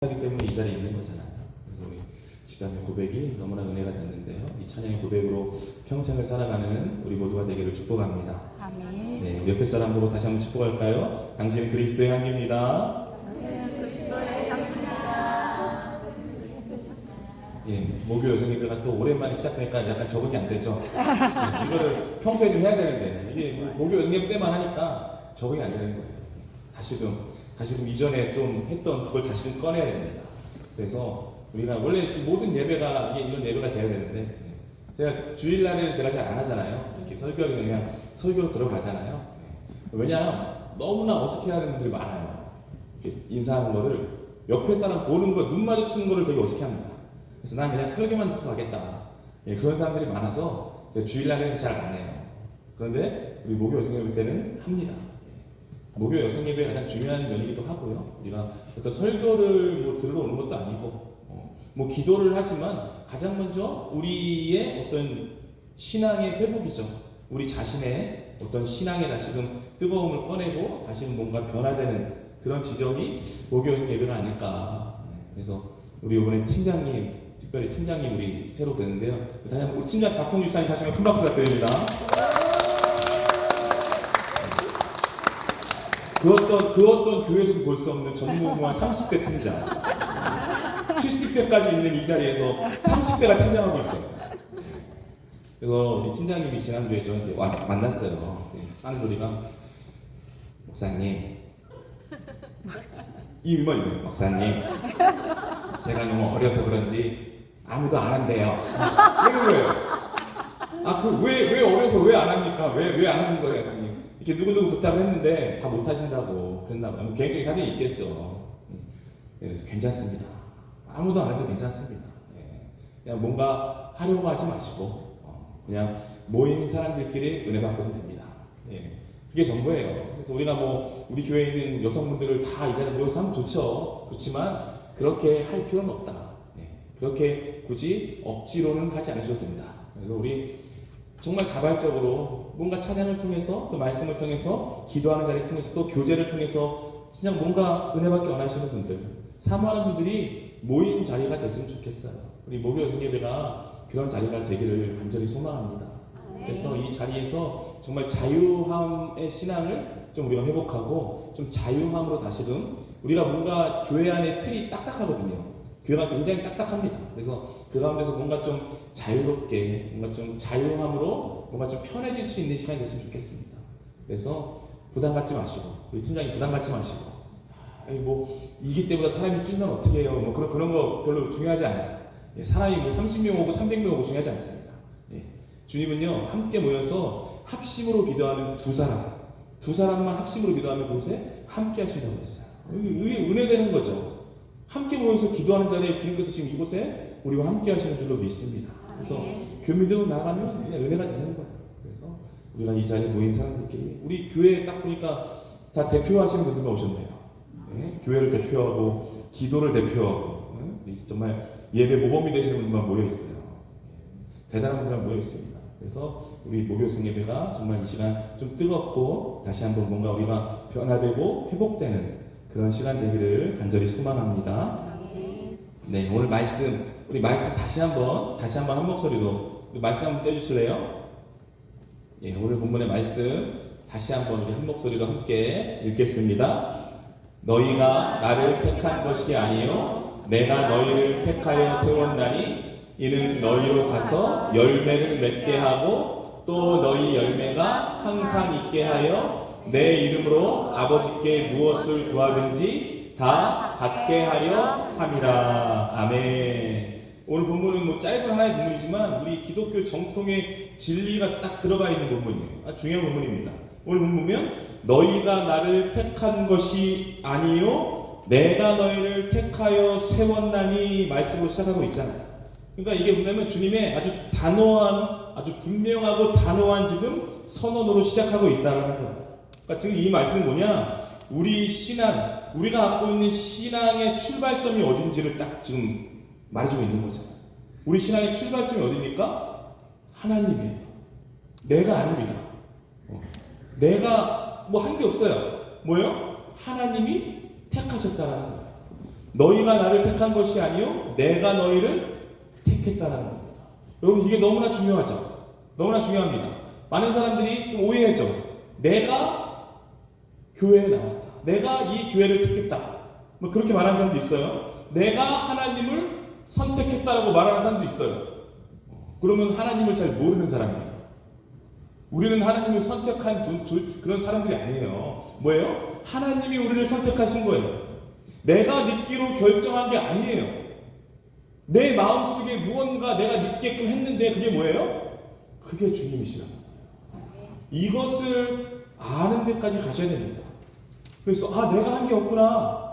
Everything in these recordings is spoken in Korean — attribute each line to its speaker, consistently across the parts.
Speaker 1: 하기 때문에 이 자리에 있는 거잖아요. 그래서 우리 집사님 고백이 너무나 은혜가 됐는데요. 이 찬양의 고백으로 평생을 살아가는 우리 모두가 되기를 축복합니다.
Speaker 2: 아멘.
Speaker 1: 네, 우리 옆에 사람으로 다시 한번 축복할까요? 당신은 그리스도의 향기입니다.
Speaker 2: 당신은 그리스도의 향기입니다.
Speaker 1: 예, 목요 여성 예배가 또 오랜만에 시작되니까 약간 적응이 안 되죠. 네, 이거를 평소에 좀 해야 되는데 이게 목요 여성 예배 때만 하니까 적응이 안 되는 거예요. 다시금 이전에 좀 했던 그걸 다시금 꺼내야 됩니다. 그래서 우리가 원래 모든 예배가 이게 이런 예배가 돼야 되는데 제가 주일날에는 제가 잘 안 하잖아요. 이렇게 설교하기 전에 그냥 설교로 들어가잖아요. 왜냐하면 너무나 어색해하는 분들이 많아요. 이렇게 인사하는 거를 옆에 사람 보는 거, 눈 마주치는 거를 되게 어색해합니다. 그래서 난 그냥 설교만 듣고 가겠다. 그런 사람들이 많아서 제가 주일날에는 잘 안 해요. 그런데 우리 목요 여성 예배 때는 합니다. 목요 여성 예배가 가장 중요한 면이기도 하고요. 우리가 어떤 설교를 들으러 오는 것도 아니고, 기도를 하지만 가장 먼저 우리의 어떤 신앙의 회복이죠. 우리 자신의 어떤 신앙의 다시금 뜨거움을 꺼내고 다시금 뭔가 변화되는 그런 지점이 목요 여성 예배가 아닐까. 그래서 우리 이번에 팀장님, 특별히 팀장님 우리 새로 되는데요. 다시 한번 우리 팀장 박형주 사님 다시 한번 큰 박수 부탁드립니다. 그 어떤 교회에서도 볼 수 없는 전무후무한 30대 팀장, 70대까지 있는 이 자리에서 30대가 팀장하고 있어요. 그래서 우리 팀장님이 지난주에 저한테 만났어요. 하는 소리가, 목사님, 이 말이에요. 목사님, 제가 너무 어려서 그런지 아무도 안 한대요. 그러는 거예요. 왜 어려서 왜 안 합니까? 왜 안 하는 거예요? 했더니 이렇게 누구누구 부탁을 했는데 다 못하신다고 그랬나 봐요. 개인적인 사정이 있겠죠. 그래서 괜찮습니다. 아무도 안 해도 괜찮습니다. 그냥 뭔가 하려고 하지 마시고 그냥 모인 사람들끼리 은혜 받으면 됩니다. 그게 전부예요. 그래서 우리가 우리 교회에 있는 여성분들을 다 이 자리에 모여서 하면 좋지만 그렇게 할 필요는 없다. 그렇게 굳이 억지로는 하지 않으셔도 된다. 그래서 우리 정말 자발적으로 뭔가 찬양을 통해서 또 말씀을 통해서 기도하는 자리를 통해서 또 교제를 통해서 진짜 뭔가 은혜받기 원하시는 분들, 사모하는 분들이 모인 자리가 됐으면 좋겠어요. 우리 목요 여성 예배가 그런 자리가 되기를 간절히 소망합니다. 그래서 이 자리에서 정말 자유함의 신앙을 좀 우리가 회복하고 좀 자유함으로 다시금 우리가 뭔가 교회 안에 틀이 딱딱하거든요. 교회가 굉장히 딱딱합니다. 그래서 그 가운데서 뭔가 좀 자유롭게, 뭔가 좀 자유함으로 뭔가 좀 편해질 수 있는 시간이 됐으면 좋겠습니다. 그래서 부담 갖지 마시고, 우리 팀장님 부담 갖지 마시고, 이기 때보다 사람이 줄면 어떻게 해요? 그런 거 별로 중요하지 않아요. 사람이 30명 오고 300명 오고 중요하지 않습니다. 주님은요, 함께 모여서 합심으로 기도하는 두 사람만 합심으로 기도하면 그곳에 함께 하신다고 했어요. 은혜되는 거죠. 함께 모여서 기도하는 자리에 주님께서 지금 이곳에 우리와 함께 하시는 줄로 믿습니다. 그래서 교민들로 나가면 그냥 은혜가 되는 거예요. 그래서 우리가 이 자리에 모인 사람들끼리 우리 교회에 딱 보니까 다 대표하시는 분들만 오셨네요. 교회를 대표하고 기도를 대표하고 정말 예배 모범이 되시는 분들만 모여 있어요. 대단한 분들만 모여 있습니다. 그래서 우리 목요 여성 예배가 정말 이 시간 좀 뜨겁고 다시 한번 뭔가 우리가 변화되고 회복되는 그런 시간 되기를 간절히 소망합니다. 네, 오늘 우리 말씀 다시 한번 한 목소리로 우리 말씀 한번 떼주실래요? 오늘 본문의 말씀 다시 한번 우리 한 목소리로 함께 읽겠습니다. 너희가 나를 택한 것이 아니요 내가 너희를 택하여 세웠나니 이는 너희로 가서 열매를 맺게 하고 또 너희 열매가 항상 있게 하여 내 이름으로 아버지께 무엇을 구하든지 다 받게 하려 함이라. 아멘. 오늘 본문은 짧은 하나의 본문이지만 우리 기독교 정통의 진리가 딱 들어가 있는 본문이에요. 아주 중요한 본문입니다. 오늘 본문 보면 너희가 나를 택한 것이 아니요 내가 너희를 택하여 세웠나니 말씀으로 시작하고 있잖아요. 그러니까 이게 뭐냐면 주님의 아주 분명하고 단호한 지금 선언으로 시작하고 있다는 거예요. 그러니까 지금 이 말씀은 뭐냐? 우리 신앙, 우리가 갖고 있는 신앙의 출발점이 어딘지를 딱 지금 말해주고 있는 거잖아요. 우리 신앙의 출발점이 어디입니까? 하나님이에요. 내가 아닙니다. 내가 한 게 없어요. 뭐예요? 하나님이 택하셨다라는 거예요. 너희가 나를 택한 것이 아니요 내가 너희를 택했다라는 겁니다. 여러분 이게 너무나 중요하죠. 너무나 중요합니다. 많은 사람들이 좀 오해하죠. 내가 교회에 나왔다. 내가 이 교회를 택했다. 뭐 그렇게 말하는 사람도 있어요. 내가 하나님을 선택했다라고 말하는 사람도 있어요. 그러면 하나님을 잘 모르는 사람이에요. 우리는 하나님을 선택한 그런 사람들이 아니에요. 뭐예요? 하나님이 우리를 선택하신 거예요. 내가 믿기로 결정한 게 아니에요. 내 마음속에 무언가 내가 믿게끔 했는데 그게 뭐예요? 그게 주님이시라는 거예요. 이것을 아는 데까지 가셔야 됩니다. 그래서 내가 한 게 없구나.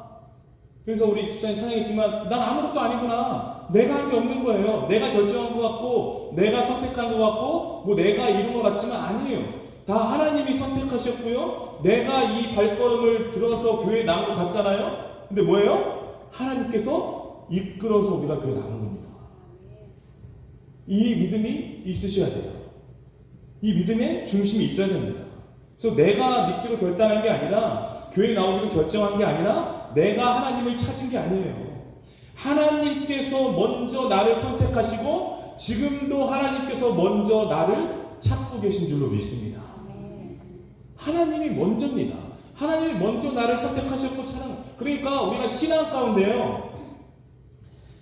Speaker 1: 그래서 우리 집사님 찬양했지만 난 아무것도 아니구나. 내가 한 게 없는 거예요. 내가 결정한 것 같고 내가 선택한 것 같고 뭐 내가 이룬 것 같지만 아니에요. 다 하나님이 선택하셨고요. 내가 이 발걸음을 들어서 교회에 나온 것 같잖아요. 근데 뭐예요? 하나님께서 이끌어서 우리가 교회에 나온 겁니다. 이 믿음이 있으셔야 돼요. 이 믿음의 중심이 있어야 됩니다. 그래서 내가 믿기로 결단한 게 아니라 교회에 나오기로 결정한 게 아니라 내가 하나님을 찾은 게 아니에요. 하나님께서 먼저 나를 선택하시고 지금도 하나님께서 먼저 나를 찾고 계신 줄로 믿습니다. 하나님이 먼저입니다. 하나님이 먼저 나를 선택하셨고 찬양. 그러니까 우리가 신앙 가운데요.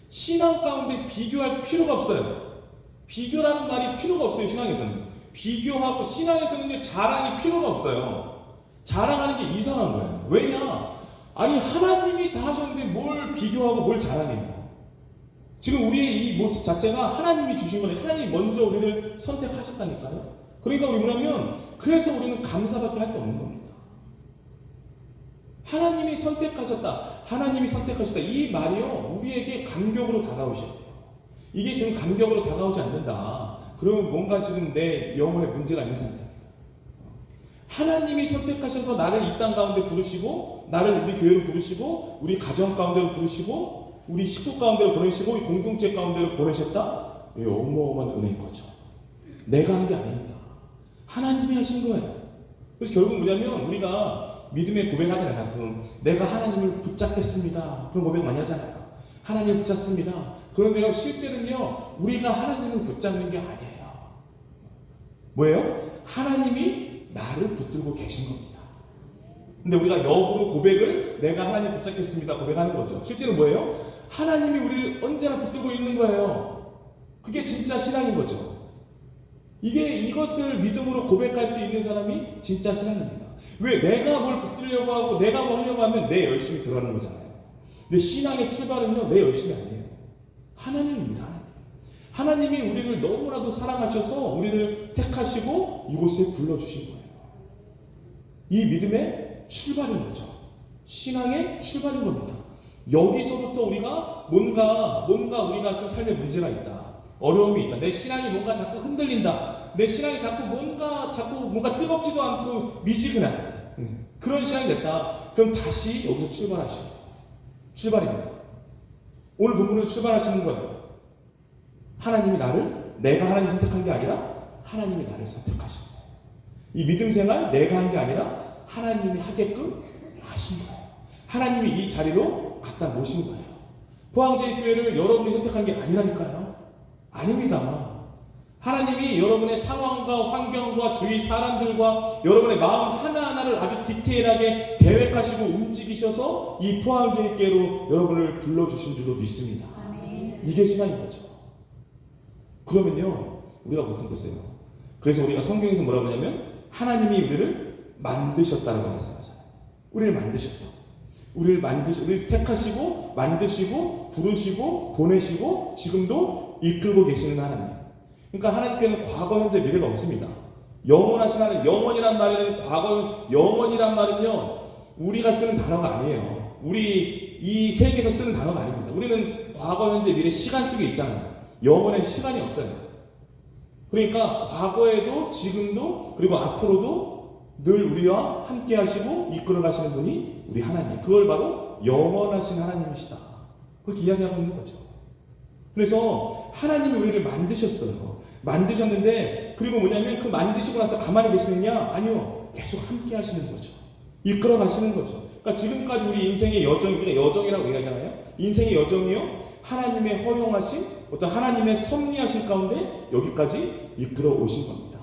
Speaker 1: 신앙 가운데 비교할 필요가 없어요. 비교라는 말이 필요가 없어요. 신앙에서는. 비교하고 신앙에서는요. 자랑이 필요가 없어요. 자랑하는 게 이상한 거예요. 왜냐? 아니 하나님이 다 하셨는데 뭘 비교하고 뭘 자랑해요. 지금 우리의 이 모습 자체가 하나님이 주신 거예요. 하나님이 먼저 우리를 선택하셨다니까요. 그러니까 우리 뭐냐면 그래서 우리는 감사밖에 할 게 없는 겁니다. 하나님이 선택하셨다. 하나님이 선택하셨다. 이 말이요. 우리에게 감격으로 다가오셔야 돼요. 이게 지금 감격으로 다가오지 않는다. 그러면 뭔가 지금 내 영혼에 문제가 있는 상태입니다. 하나님이 선택하셔서 나를 이 땅 가운데 부르시고 나를 우리 교회로 부르시고 우리 가정 가운데로 부르시고 우리 식구 가운데로 보내시고 이 공동체 가운데로 보내셨다? 이 어마어마한 은혜인 거죠. 내가 한 게 아닙니다. 하나님이 하신 거예요. 그래서 결국 뭐냐면 우리가 믿음의 고백하잖아요. 가끔 내가 하나님을 붙잡겠습니다. 그런 고백 많이 하잖아요. 하나님을 붙잡습니다. 그런데요 실제는요 우리가 하나님을 붙잡는 게 아니에요. 뭐예요? 하나님이 나를 붙들고 계신 겁니다. 근데 우리가 역으로 고백을 내가 하나님 붙잡겠습니다 고백하는 거죠. 실제로 뭐예요? 하나님이 우리를 언제나 붙들고 있는 거예요. 그게 진짜 신앙인 거죠. 이것을 믿음으로 고백할 수 있는 사람이 진짜 신앙입니다. 왜? 내가 뭘 붙들려고 하고 내가 뭐 하려고 하면 내 열심이 들어가는 거잖아요. 근데 신앙의 출발은요 내 열심이 아니에요. 하나님입니다. 하나님이 우리를 너무나도 사랑하셔서 우리를 택하시고 이곳에 불러주신 거예요. 이 믿음의 출발인 거죠. 신앙의 출발인 겁니다. 여기서부터 우리가 뭔가 우리가 좀 삶에 문제가 있다. 어려움이 있다. 내 신앙이 뭔가 자꾸 흔들린다. 내 신앙이 자꾸 뭔가 뜨겁지도 않고 미지근한 그런 신앙이 됐다. 그럼 다시 여기서 출발하시는 거예요. 출발입니다. 오늘 본문에서 출발하시는 거예요. 하나님이 내가 하나님 선택한 게 아니라 하나님이 나를 선택하신 거예요. 이 믿음 생활 내가 한 게 아니라 하나님이 하게끔 하신 거예요. 하나님이 이 자리로 갖다 모신 거예요. 포항제일교회를 여러분이 선택한 게 아니라니까요. 아닙니다. 하나님이 여러분의 상황과 환경과 주위 사람들과 여러분의 마음 하나하나를 아주 디테일하게 계획하시고 움직이셔서 이 포항제일교회로 여러분을 불러주신 줄로 믿습니다. 이게 신앙인 거죠. 그러면요 우리가 보통 보세요. 그래서 우리가 성경에서 뭐라고 하냐면 하나님이 우리를 만드셨다라고 말씀하잖아요. 우리를 만드셨다. 우리를 택하시고 만드시고 부르시고 보내시고 지금도 이끌고 계시는 하나님. 그러니까 하나님께는 과거, 현재, 미래가 없습니다. 영원하신 하나님. 영원이란 말에는 영원이란 말은요 우리가 쓰는 단어가 아니에요. 우리 이 세계에서 쓰는 단어가 아닙니다. 우리는 과거, 현재, 미래 시간 속에 있잖아요. 영원엔 시간이 없어요. 그러니까 과거에도 지금도 그리고 앞으로도 늘 우리와 함께 하시고 이끌어 가시는 분이 우리 하나님. 그걸 바로 영원하신 하나님이시다. 그렇게 이야기하고 있는 거죠. 그래서 하나님이 우리를 만드셨어요. 만드셨는데 그리고 뭐냐면 그 만드시고 나서 가만히 계시느냐? 아니요. 계속 함께 하시는 거죠. 이끌어 가시는 거죠. 그러니까 지금까지 우리 인생의 여정, 우리가 여정이라고 얘기하잖아요. 인생의 여정이요. 하나님의 허용하신 어떤 하나님의 섭리하신 가운데 여기까지 이끌어 오신 겁니다.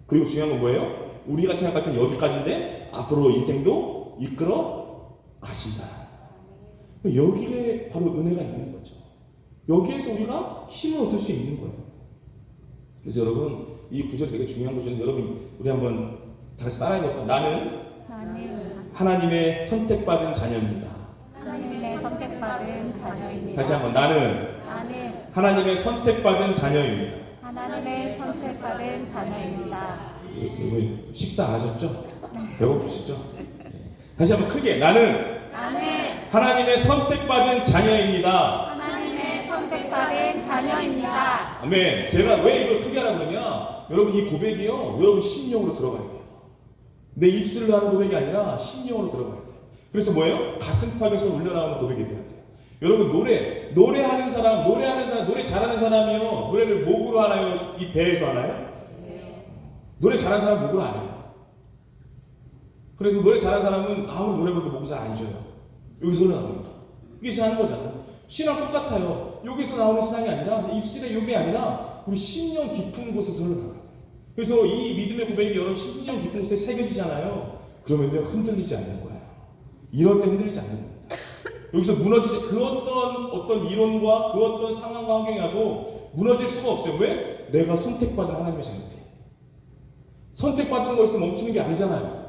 Speaker 1: 그리고 중요한 건 뭐예요? 우리가 생각할 땐 여기까지인데 앞으로 인생도 이끌어 가신다. 여기에 바로 은혜가 있는 거죠. 여기에서 우리가 힘을 얻을 수 있는 거예요. 그래서 여러분 이 구절이 되게 중요한 거죠. 여러분 우리 한번 다 같이 따라해볼까요? 나는 하나님의 선택받은 자녀입니다.
Speaker 2: 하나님의 선택받은 자녀입니다.
Speaker 1: 다시 한번 나는 하나님의 선택받은 자녀입니다.
Speaker 2: 하나님의 선택받은 자녀입니다.
Speaker 1: 여러분 식사 안 하셨죠? 배고프시죠? 다시 한번 크게 나는 하나님의 선택받은 자녀입니다.
Speaker 2: 하나님의 선택받은 자녀입니다.
Speaker 1: 아멘. 제가 왜 이걸 크게 하라고 그러냐? 여러분 이 고백이요. 여러분 심령으로 들어가야 돼요. 내 입술로 하는 고백이 아니라 심령으로 들어가야 돼요. 그래서 뭐예요? 가슴팍에서 울려나오는 고백이 돼야 돼요. 여러분 노래하는 사람, 노래 잘하는 사람이요. 노래를 목으로 하나요? 이 배에서 하나요? 노래 잘하는 사람 목으로 안 해요. 그래서 노래 잘하는 사람은 아무리 노래 부르도 목이 잘 안 쉬어요. 여기서 나오니까. 이게 하는 거잖아요. 신앙 똑같아요. 여기서 나오는 신앙이 아니라 입술의 욕이 아니라 우리 심령 깊은 곳에서 흘러나가요. 그래서 이 믿음의 고백이 여러분 심령 깊은 곳에 새겨지잖아요. 그러면 흔들리지 않는 거예요. 이럴 때 흔들리지 않는 겁니다. 여기서 무너지지 그 어떤 이론과 그 어떤 상황과 환경이 와도 무너질 수가 없어요. 왜? 내가 선택받은 하나님의 자녀인데. 선택받은 것에서 멈추는 게 아니잖아요.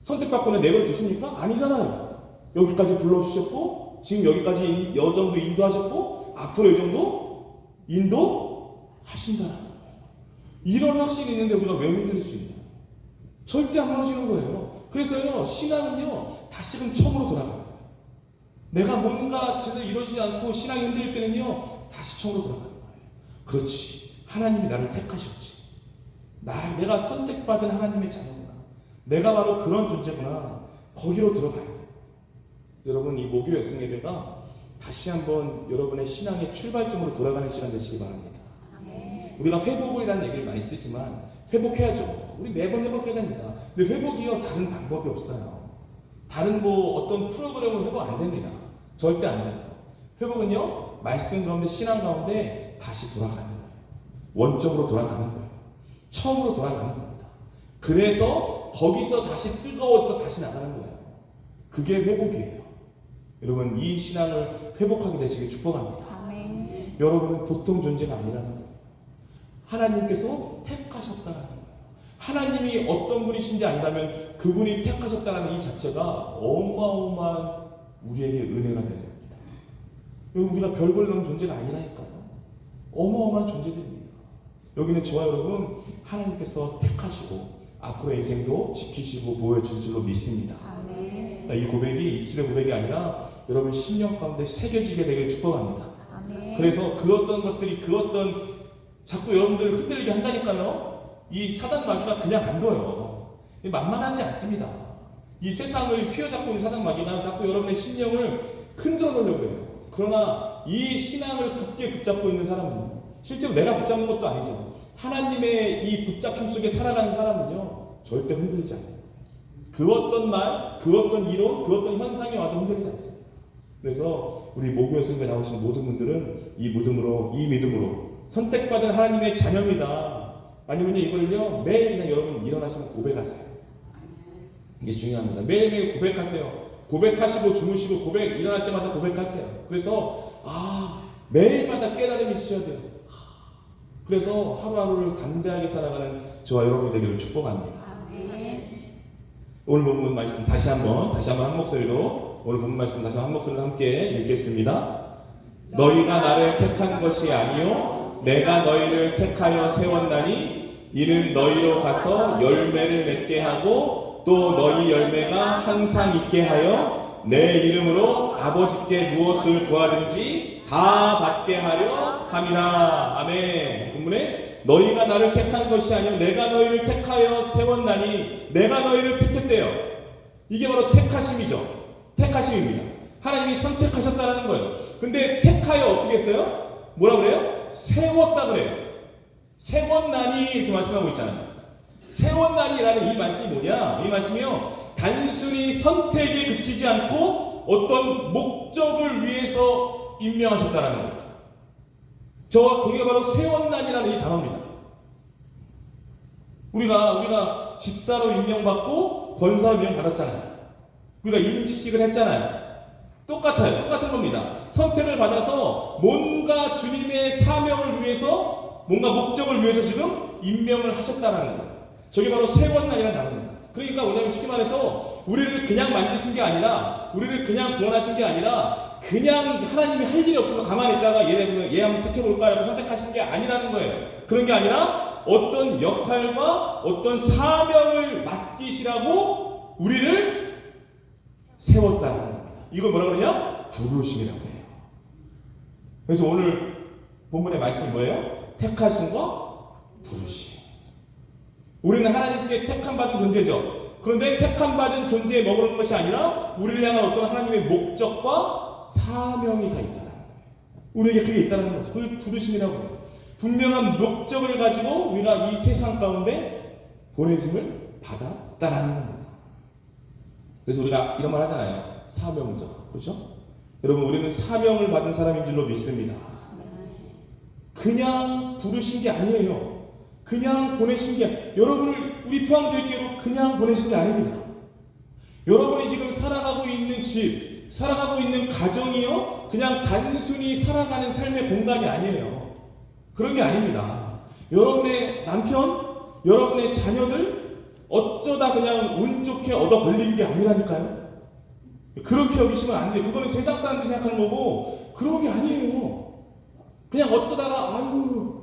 Speaker 1: 선택받고 내버려 두십니까? 아니잖아요. 여기까지 불러주셨고 지금 여기까지 여정도 인도하셨고 앞으로 여정도 인도하신다는 거예요. 이런 확신이 있는데 우리가 왜 흔들릴 수 있나요? 절대 안 무너지는 거예요. 그래서요 신앙은요 다시금 처음으로 돌아가는 거예요. 내가 뭔가 제대로 이루어지지 않고 신앙이 흔들릴 때는요 다시 처음으로 돌아가는 거예요. 그렇지. 하나님이 나를 택하셨지. 내가 선택받은 하나님의 자녀구나. 내가 바로 그런 존재구나. 거기로 들어가야 돼요. 여러분 이 목요 역성 예배가 다시 한번 여러분의 신앙의 출발점으로 돌아가는 시간 되시기 바랍니다. 우리가 회복이라는 얘기를 많이 쓰지만 회복해야죠. 우리 매번 회복해야 됩니다. 근데 회복이요 다른 방법이 없어요. 다른 어떤 프로그램으로 회복 안 됩니다. 절대 안 돼요. 회복은요 말씀 가운데 신앙 가운데 다시 돌아가는 거예요. 원점으로 돌아가는 거예요. 처음으로 돌아가는 겁니다. 그래서 거기서 다시 뜨거워져서 다시 나가는 거예요. 그게 회복이에요. 여러분 이 신앙을 회복하게 되시길 축복합니다.
Speaker 2: 아멘.
Speaker 1: 여러분은 보통 존재가 아니라는 거예요. 하나님께서 택하셨다라는 거예요. 하나님이 어떤 분이신지 안다면 그분이 택하셨다라는 이 자체가 어마어마한 우리에게 은혜가 되는 겁니다. 여러분 우리가 별 볼 넣은 존재가 아니라니까요. 어마어마한 존재들입니다. 여기는 저와 여러분 하나님께서 택하시고 앞으로의 인생도 지키시고 보호해 주실 줄로 믿습니다.
Speaker 2: 아멘.
Speaker 1: 이 고백이 입술의 고백이 아니라 여러분 심령 가운데 새겨지게 되길 축복합니다.
Speaker 2: 아멘.
Speaker 1: 그래서 그 어떤 것들이 그 어떤 자꾸 여러분들을 흔들리게 한다니까요. 이 사단 마귀가 그냥 안 둬요. 만만하지 않습니다. 이 세상을 휘어잡고 있는 사단 마귀가 자꾸 여러분의 심령을 흔들어 놓으려고 해요. 그러나 이 신앙을 굳게 붙잡고 있는 사람은요. 실제로 내가 붙잡는 것도 아니죠. 하나님의 이 붙잡힘 속에 살아가는 사람은요. 절대 흔들리지 않아요. 그 어떤 말, 그 어떤 이론, 그 어떤 현상이 와도 흔들리지 않습니다. 그래서 우리 목요 성교에 나오신 모든 분들은 이 믿음으로 선택받은 하나님의 자녀입니다. 아니면 이걸요 매일 그냥 여러분 일어나시면 고백하세요. 이게 중요합니다. 매일매일 고백하세요. 고백하시고 주무시고 일어날 때마다 고백하세요. 그래서 매일마다 깨달음이 있으셔야 돼요. 그래서 하루하루를 담대하게 살아가는 저와 여러분이 되기를 축복합니다. 오늘 본문 말씀 다시 한번 한 목소리로 오늘 본문 말씀 다시 한 목소리로 함께 읽겠습니다. 너희가 나를 택한 것이 아니요 내가 너희를 택하여 세웠나니 이는 너희로 가서 열매를 맺게 하고 또 너희 열매가 항상 있게 하여 내 이름으로 아버지께 무엇을 구하든지 다 받게 하려 함이라. 아멘. 본문에 너희가 나를 택한 것이 아니요 내가 너희를 택하여 세웠나니 내가 너희를 택했대요. 이게 바로 택하심이죠. 택하심입니다. 하나님이 선택하셨다는 거예요. 근데 택하여 어떻게 했어요? 뭐라 그래요? 세웠다 그래요. 세웠나니 이렇게 말씀하고 있잖아요. 세웠나니라는 이 말씀이 뭐냐? 이 말씀이요 단순히 선택에 그치지 않고 어떤 목적을 위해서 임명하셨다는 거예요. 그게 바로 세원난이라는 이 단어입니다. 우리가 집사로 임명받고 권사로 임명받았잖아요. 우리가 임직식을 했잖아요. 똑같아요. 똑같은 겁니다. 선택을 받아서 뭔가 주님의 사명을 위해서, 뭔가 목적을 위해서 지금 임명을 하셨다는 거예요. 저게 바로 세원난이라는 단어입니다. 그러니까 뭐냐면 쉽게 말해서 우리를 그냥 만드신 게 아니라, 우리를 그냥 구원하신 게 아니라 그냥 하나님이 할 일이 없어서 가만히 있다가 얘 한번 택해볼까 하고 선택하신 게 아니라는 거예요. 그런 게 아니라 어떤 역할과 어떤 사명을 맡기시라고 우리를 세웠다는 겁니다. 이걸 뭐라고 그러냐? 부르심이라고 해요. 그래서 오늘 본문의 말씀이 뭐예요? 택하심과 부르심. 우리는 하나님께 택함받은 존재죠. 그런데 택함받은 존재에 머무르는 것이 아니라 우리를 향한 어떤 하나님의 목적과 사명이 다 있다는 거예요. 우리에게 그게 있다는 거죠. 그걸 부르심이라고 해요. 분명한 목적을 가지고 우리가 이 세상 가운데 보내짐을 받았다는 겁니다. 그래서 우리가 이런 말 하잖아요. 사명자. 그렇죠? 여러분, 우리는 사명을 받은 사람인 줄로 믿습니다. 그냥 부르신 게 아니에요. 그냥 보내신 게, 여러분을 우리 포항교회로 그냥 보내신 게 아닙니다. 여러분이 지금 살아가고 있는 집, 살아가고 있는 가정이요, 그냥 단순히 살아가는 삶의 공간이 아니에요. 그런 게 아닙니다. 여러분의 남편, 여러분의 자녀들 어쩌다 그냥 운 좋게 얻어 걸린 게 아니라니까요. 그렇게 여기시면 안 돼요. 그거는 세상 사람들이 생각하는 거고 그런 게 아니에요. 그냥 어쩌다가 아유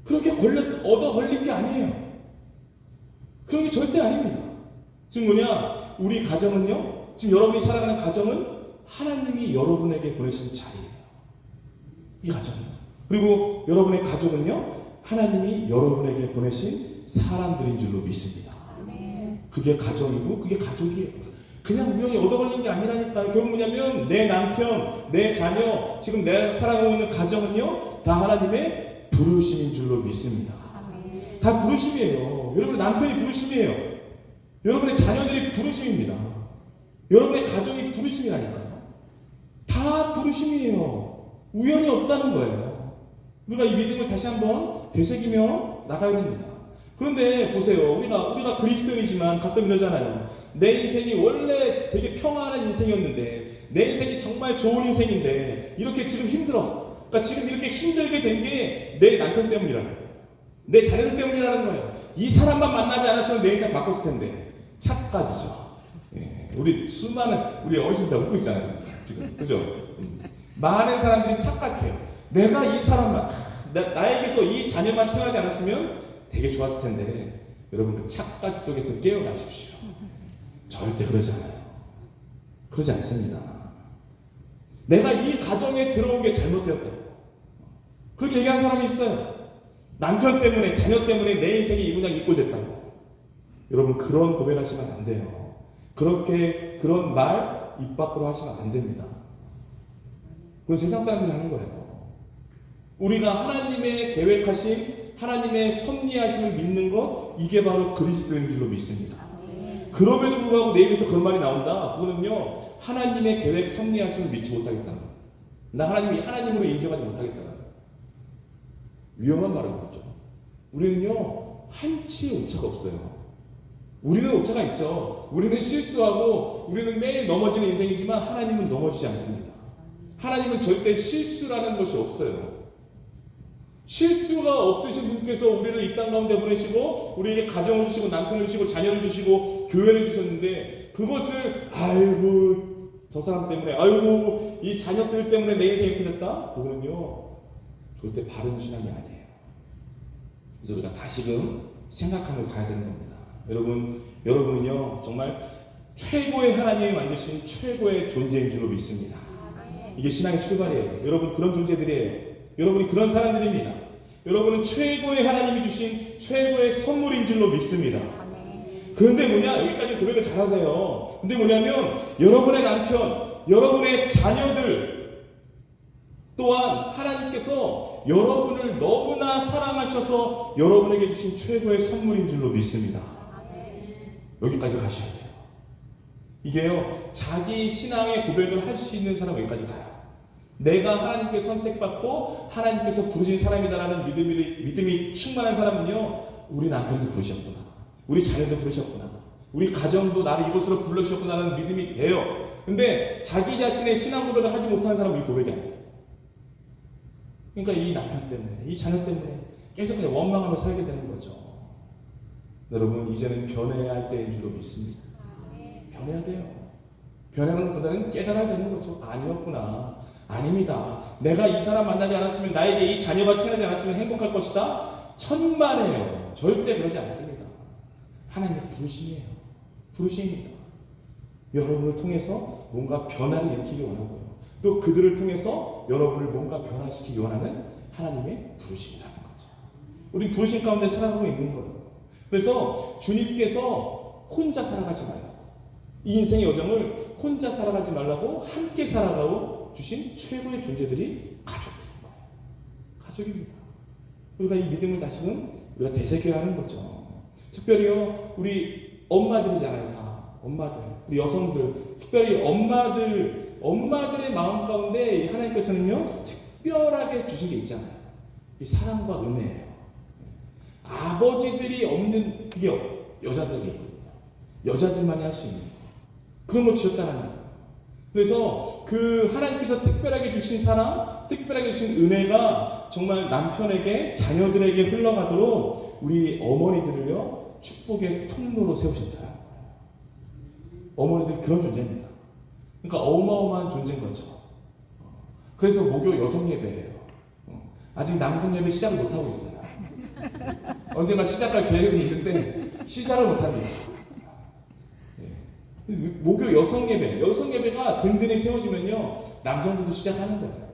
Speaker 1: 그렇게 얻어 걸린 게 아니에요. 그런 게 절대 아닙니다. 지금 뭐냐, 우리 가정은요, 지금 여러분이 살아가는 가정은 하나님이 여러분에게 보내신 자리예요. 이 가정이요. 그리고 여러분의 가족은요, 하나님이 여러분에게 보내신 사람들인 줄로 믿습니다. 그게 가정이고 그게 가족이에요. 그냥 우연히 얻어 걸린 게 아니라니까요. 결국 뭐냐면 내 남편, 내 자녀, 지금 내가 살아가고 있는 가정은요, 다 하나님의 부르심인 줄로 믿습니다. 다 부르심이에요. 여러분의 남편이 부르심이에요. 여러분의 자녀들이 부르심입니다. 여러분의 가정이 부르심이라니까요. 다 부르심이에요. 우연이 없다는 거예요. 우리가 이 믿음을 다시 한번 되새기며 나가야 됩니다. 그런데 보세요. 우리가 그리스도인이지만 가끔 이러잖아요. 내 인생이 원래 되게 평안한 인생이었는데, 내 인생이 정말 좋은 인생인데 이렇게 지금 힘들어. 그러니까 지금 이렇게 힘들게 된 게 내 남편 때문이라는 거예요. 내 자녀들 때문이라는 거예요. 이 사람만 만나지 않았으면 내 인생 바꿨을 텐데. 착각이죠. 예, 우리 어르신들 웃고 있잖아요. 지금 그죠? 많은 사람들이 착각해요. 내가 이 사람만, 나에게서 이 자녀만 태어나지 않았으면 되게 좋았을 텐데. 여러분, 그 착각 속에서 깨어나십시오. 절대 그러지 않아요. 그러지 않습니다. 내가 이 가정에 들어온 게 잘못되었다고 그렇게 얘기하는 사람이 있어요. 남편 때문에, 자녀 때문에 내 인생이 이 모양 이 꼴 됐다고. 여러분, 그런 고백하시면 안 돼요. 그런 말 입 밖으로 하시면 안 됩니다. 그건 세상 사람들이 하는 거예요. 우리가 하나님의 계획하신, 하나님의 섭리하심을 믿는 것, 이게 바로 그리스도인 줄로 믿습니다. 그럼에도 불구하고 내 입에서 그런 말이 나온다. 그거는요, 하나님의 계획 섭리하심을 믿지 못하겠다는 거예요. 나 하나님으로 인정하지 못하겠다는 거예요. 위험한 말은 거죠. 우리는요, 한치의 오차가 없어요. 우리는 오차가 있죠. 우리는 실수하고 우리는 매일 넘어지는 인생이지만 하나님은 넘어지지 않습니다. 하나님은 절대 실수라는 것이 없어요. 실수가 없으신 분께서 우리를 이 땅 가운데 보내시고 우리에게 가정을 주시고 남편을 주시고 자녀를 주시고 교회를 주셨는데, 그것을 아이고 저 사람 때문에, 아이고 이 자녀들 때문에 내 인생이 이렇게 됐다? 그거는요, 절대 바른 신앙이 아니에요. 그래서 우리가 다시금 생각하며 가야 되는 겁니다. 여러분은요, 정말 최고의 하나님이 만드신 최고의 존재인 줄로 믿습니다. 이게 신앙의 출발이에요. 여러분, 그런 존재들이에요. 여러분이 그런 사람들입니다. 여러분은 최고의 하나님이 주신 최고의 선물인 줄로 믿습니다. 그런데 여기까지 고백을 잘하세요. 근데 뭐냐면, 여러분의 남편, 여러분의 자녀들 또한 하나님께서 여러분을 너무나 사랑하셔서 여러분에게 주신 최고의 선물인 줄로 믿습니다. 여기까지 가셔야 돼요. 이게요, 자기 신앙의 고백을 할 수 있는 사람 여기까지 가요. 내가 하나님께 선택받고 하나님께서 부르신 사람이다라는 믿음이 충만한 사람은요, 우리 남편도 부르셨구나, 우리 자녀도 부르셨구나, 우리 가정도 나를 이곳으로 불러주셨구나라는 믿음이 돼요. 근데 자기 자신의 신앙 고백을 하지 못하는 사람은 이 고백이 안 돼요. 그러니까 이 남편 때문에, 이 자녀 때문에 계속 그냥 원망하며 살게 되는 거죠. 여러분, 이제는 변해야 할 때인 줄로 믿습니다. 변해야 돼요. 변하는 것보다는 깨달아야 되는 거죠. 아니었구나. 아닙니다. 내가 이 사람 만나지 않았으면, 나에게 이 자녀가 태어나지 않았으면 행복할 것이다. 천만에요. 절대 그러지 않습니다. 하나님의 부르심이에요. 부르심입니다. 여러분을 통해서 뭔가 변화를 일으키기 원하고요. 또 그들을 통해서 여러분을 뭔가 변화시키기 원하는 하나님의 부르심이라는 거죠. 우리 부르심 가운데 살아가고 있는 거예요. 그래서 주님께서 혼자 살아가지 말라고, 이 인생의 여정을 혼자 살아가지 말라고 함께 살아가고 주신 최고의 존재들이 가족들인 거예요. 가족입니다. 우리가 이 믿음을 다시금 우리가 되새겨야 하는 거죠. 특별히요, 우리 엄마들이잖아요. 다 엄마들, 우리 여성들, 특별히 엄마들의 마음 가운데 하나님께서는요, 특별하게 주신 게 있잖아요. 이 사랑과 은혜예요. 아버지들이 없는 그게 여자들에게 있거든요. 여자들만이 할 수 있는 그런 걸 주셨다는 거예요. 그래서 그 하나님께서 특별하게 주신 사랑, 특별하게 주신 은혜가 정말 남편에게, 자녀들에게 흘러가도록 우리 어머니들을요, 축복의 통로로 세우셨다는 거예요. 어머니들 그런 존재입니다. 그러니까 어마어마한 존재인 거죠. 그래서 목요 여성 예배예요. 아직 남성 예배 시작을 못하고 있어요. 언젠가 시작할 계획은 있는데 시작을 못합니다. 목요 여성 예배가 든든히 세워지면요, 남성들도 시작하는 거예요.